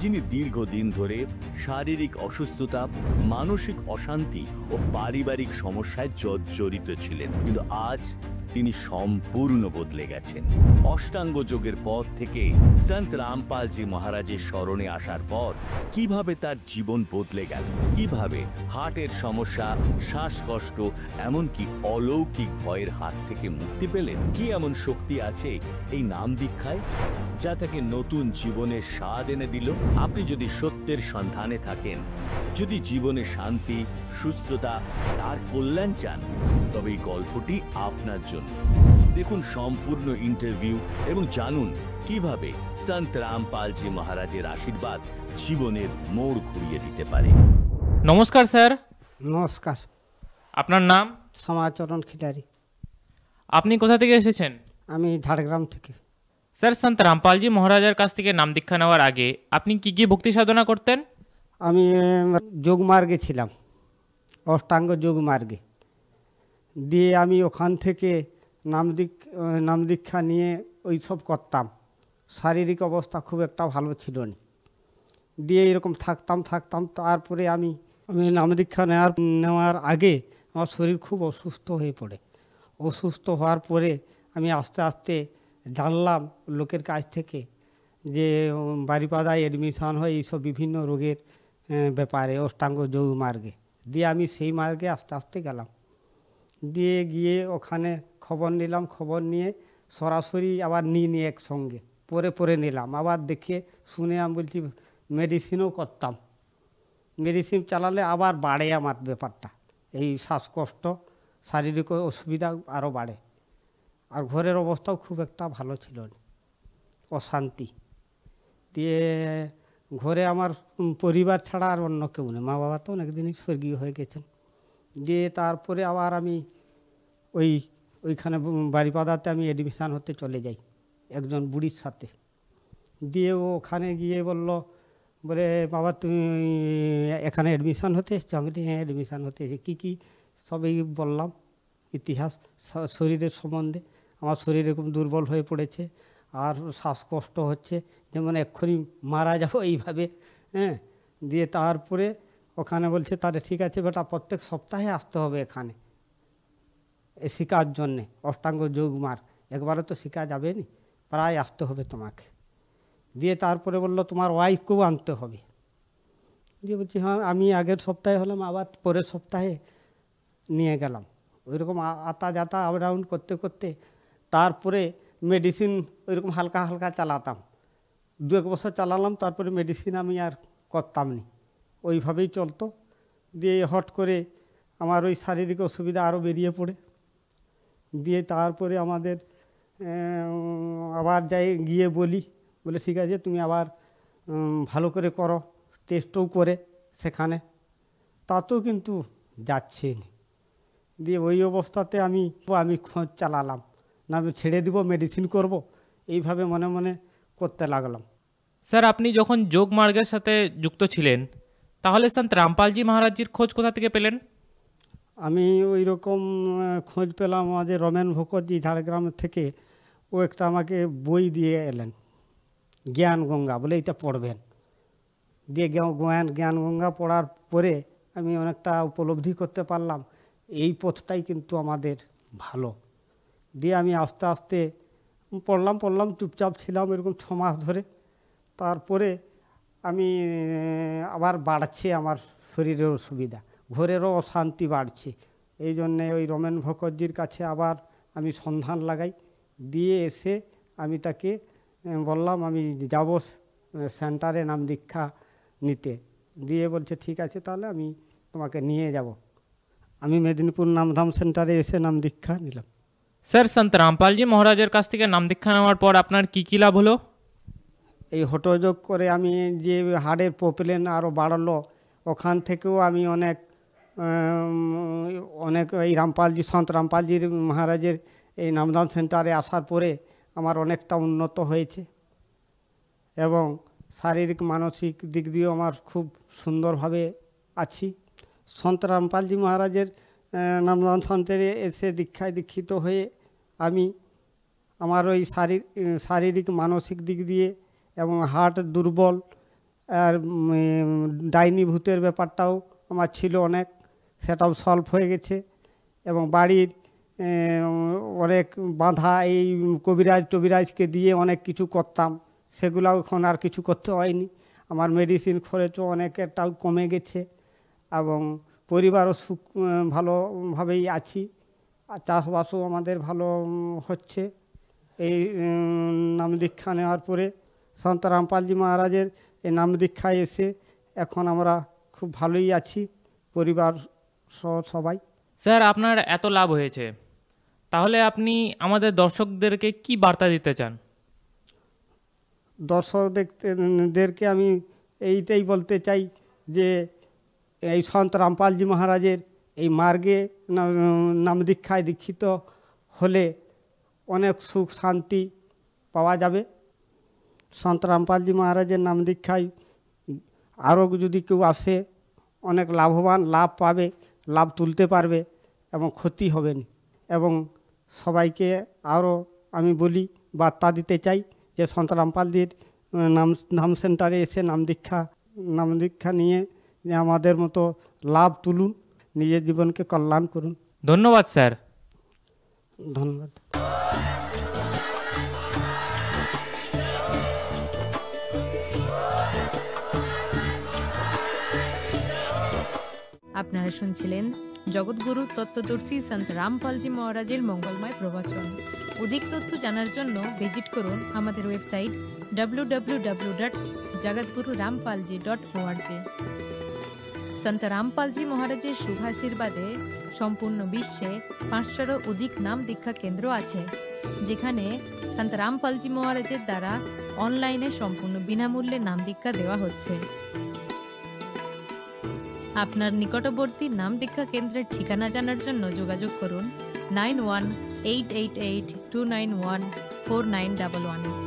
যিনি দীর্ঘদিন ধরে শারীরিক অসুস্থতা, মানসিক অশান্তি ও পারিবারিক সমস্যায় জর্জরিত ছিলেন, কিন্তু আজ তিনি সম্পূর্ণ বদলে গেছেন। অষ্টাঙ্গ যোগের পথ থেকে সন্ত রামপালজি মহারাজের স্মরণে আসার পর কিভাবে তার জীবন বদলে গেল, কিভাবে হার্টের সমস্যা, শ্বাসকষ্ট, এমনকি অলৌকিক ভয়ের হাত থেকে মুক্তি পেলেন, কি এমন শক্তি আছে এই নাম দীক্ষায় যা তাকে নতুন জীবনের স্বাদ এনে দিল। আপনি যদি সত্যের সন্ধানে থাকেন, যদি জীবনে শান্তি, সুস্থতা আর কল্যাণ চান, তবে এই গল্পটি আপনার জন্য। দেখুন সম্পূর্ণ ইন্টারভিউ এবং জানুন কিভাবে সন্ত রামপালজি মহারাজের আশীর্বাদ জীবনের মোড় ঘুরিয়ে দিতে পারে। নমস্কার স্যার। নমস্কার। আপনার নাম? সমাচরণ খিলারি। আপনি কোথা থেকে এসেছেন? আমি ঝাড়গ্রাম থেকে। স্যার, সন্ত রামপালজি মহারাজার কাছ থেকে নাম দীক্ষা নেওয়ার আগে আপনি কি কি ভক্তি সাধনা করতেন? আমি যোগমার্গে ছিলাম, অষ্টাঙ্গ যোগমার্গে। দিয়ে আমি ওখান থেকে নাম দীক্ষা নিয়ে ওই সব করতাম। শারীরিক অবস্থা খুব একটা ভালো ছিল না, দিয়ে এরকম থাকতাম। তারপরে আমি নাম দীক্ষা নেওয়ার আগে আমার শরীর খুব অসুস্থ হয়ে পড়ে। অসুস্থ হওয়ার পরে আমি আস্তে আস্তে জানলাম লোকের কাছ থেকে যে বারিপাদায় অ্যাডমিশন হয় এইসব বিভিন্ন রোগের ব্যাপারে অষ্টাঙ্গ যোগ মার্গে। দিয়ে আমি সেই মার্গে আস্তে আস্তে গেলাম। গিয়ে ওখানে খবর নিলাম। খবর নিয়ে সরাসরি আবার নিয়ে একসঙ্গে পরে নিলাম। আবার দেখে শুনে আমি বলছি মেডিসিনও করতাম। মেডিসিন চালালে আবার বাড়ে আমার ব্যাপারটা, এই শ্বাসকষ্ট, শারীরিক অসুবিধা আরও বাড়ে। আর ঘরের অবস্থাও খুব একটা ভালো ছিল না, অশান্তি। দিয়ে ঘরে আমার পরিবার ছাড়া আর অন্য কেউ নেই, মা বাবা তো অনেক দিনই স্বর্গীয় হয়ে গেছেন। দিয়ে তারপরে আবার আমি ওইখানে বাড়িপাদাতে আমি অ্যাডমিশান হতে চলে যাই একজন বুড়ির সাথে। দিয়ে ওখানে গিয়ে বলে বাবা তুমি এখানে অ্যাডমিশান হতে এসছো? আমি হ্যাঁ অ্যাডমিশান হতে এসেছি। কী সবই বললাম ইতিহাস শরীরের সম্বন্ধে। আমার শরীর এরকম দুর্বল হয়ে পড়েছে আর শ্বাসকষ্ট হচ্ছে, যেমন এক্ষুনি মারা যাবো এইভাবে। হ্যাঁ, দিয়ে তারপরে ওখানে বলছে তাহলে ঠিক আছে বেটা, প্রত্যেক সপ্তাহে আসতে হবে এখানে শেখার জন্যে অষ্টাঙ্গ যোগ মার্গ। একবারে তো শেখা যাবে না, প্রায় আসতে হবে তোমাকে। দিয়ে তারপরে বললো তোমার ওয়াইফকেও আনতে হবে। দিয়ে বলছি হ্যাঁ, আমি আগের সপ্তাহে হলাম, আবার পরের সপ্তাহে নিয়ে গেলাম। ওইরকম আতা যাতা আপ ডাউন করতে করতে তারপরে মেডিসিন ওইরকম হালকা হালকা চালাতাম। 2-1 বছর চালালাম, তারপরে মেডিসিন আমি আর করতাম নি, ওইভাবেই চলতো। দিয়ে হট করে আমার ওই শারীরিক অসুবিধা আরও বেরিয়ে পড়ে। দিয়ে তারপরে আমাদের আবার যাই গিয়ে বলে ঠিক আছে তুমি আবার ভালো করে করো, টেস্টও করে সেখানে, তাতেও কিন্তু যাচ্ছে না। দিয়ে ওই অবস্থাতে আমি খোঁজ চালালাম, না আমি ছেড়ে দিব মেডিসিন করব, এইভাবে মনে মনে করতে লাগলাম। স্যার আপনি যখন যোগ মার্গের সাথে যুক্ত ছিলেন, তাহলে সন্ত রামপালজি মহারাজজির খোঁজ কোথা থেকে পেলেন? আমি ওই রকম খোঁজ পেলাম আমাদের রমেন ভকতজি ঝাড়গ্রাম থেকে। ও একটা আমাকে বই দিয়ে এলেন, জ্ঞান গঙ্গা, বলে এটা পড়বেন। দিয়ে জ্ঞান গঙ্গা পড়ার পরে আমি অনেকটা উপলব্ধি করতে পারলাম এই পথটাই কিন্তু আমাদের ভালো। দিয়ে আমি আস্তে আস্তে পড়লাম, চুপচাপ ছিলাম এরকম 6 মাস ধরে। তারপরে আমি আবার বাড়ছে আমার শরীরের অসুবিধা, ঘরেরও অশান্তি বাড়ছে। এই জন্যে ওই রমেন ভকতজির কাছে আবার আমি সন্ধান লাগাই। দিয়ে এসে আমি তাকে বললাম আমি যাব সেন্টারে নাম দীক্ষা নিতে। দিয়ে বলছে ঠিক আছে তাহলে আমি তোমাকে নিয়ে যাব। আমি মেদিনীপুর নামধাম সেন্টারে এসে নাম দীক্ষা নিলাম। স্যার সন্ত রামপালজি মহারাজের কাছ থেকে নাম দীক্ষা নেওয়ার পর আপনার কী কী লাভ হলো? এই হঠযোগ করে আমি যে হাড়ের প্রবলেম আরও বাড়লো, ওখান থেকেও আমি অনেক এই সন্ত রামপালজির মহারাজের এই নামধাম সেন্টারে আসার পরে আমার অনেকটা উন্নত হয়েছে এবং শারীরিক মানসিক দিক দিয়েও আমার খুব সুন্দরভাবে আছি। সন্ত রামপালজি মহারাজের নামধাম সেন্টারে এসে দীক্ষিত হয়ে আমি আমার ওই শারীরিক মানসিক দিক দিয়ে এবং হার্ট দুর্বল আর ডাইনি ভূতের ব্যাপারটাও আমার ছিল অনেক, সেটাও সলভ হয়ে গেছে। এবং বাড়ির অনেক বাঁধা এই কবিরাজকে দিয়ে অনেক কিছু করতাম, সেগুলাও এখন আর কিছু করতে হয়নি। আমার মেডিসিন খরচও অনেকটাও কমে গেছে এবং পরিবারও ভালোভাবেই আছি। আর চাষবাসও আমাদের ভালো হচ্ছে। এই নাম দীক্ষা নেওয়ার পরে সন্ত রামপালজি মহারাজের এই নাম দীক্ষায় এসে এখন আমরা খুব ভালোই আছি, পরিবার সহ সবাই। স্যার আপনার এত লাভ হয়েছে, তাহলে আপনি আমাদের দর্শকদেরকে কি বার্তা দিতে চান? দর্শকদেরকে আমি এইটাই বলতে চাই যে এই সন্ত রামপালজি মহারাজের এই মার্গে নাম দীক্ষায় দীক্ষিত হলে অনেক সুখ শান্তি পাওয়া যাবে। সন্ত রামপালজি মহারাজের নাম দীক্ষায় আরও যদি কেউ আসে অনেক লাভ পাবে, লাভ তুলতে পারবে এবং ক্ষতি হবে না। এবং সবাইকে আরও আমি বলি, বার্তা দিতে চাই যে সন্ত রামপালজির নাম সেন্টারে এসে নাম দীক্ষা নিয়ে আমাদের মতো লাভ তুলুন, নিজের জীবনকে কল্যাণ করুন। ধন্যবাদ স্যার। ধন্যবাদ। আপনারা শুনছিলেন জগৎগুরু তত্ত্বদর্শী সন্ত রামপালজি মহারাজের মঙ্গলময় প্রবচন। অধিক তথ্য জানার জন্য ভিজিট করুন আমাদের ওয়েবসাইট www.jagatgururampalji.org। সন্ত রামপালজি মহারাজের শুভাশীর্বাদে সম্পূর্ণ বিশ্বে 500-এরও অধিক নাম দীক্ষা কেন্দ্র আছে। যেখানে সন্ত রামপালজি মহারাজের দ্বারা অনলাইনে সম্পূর্ণ বিনামূল্যে নাম দীক্ষা দেওয়া হচ্ছে। আপনার নিকটবর্তী নাম দীক্ষা কেন্দ্রের ঠিকানা জানার জন্য যোগাযোগ করুন 918882914911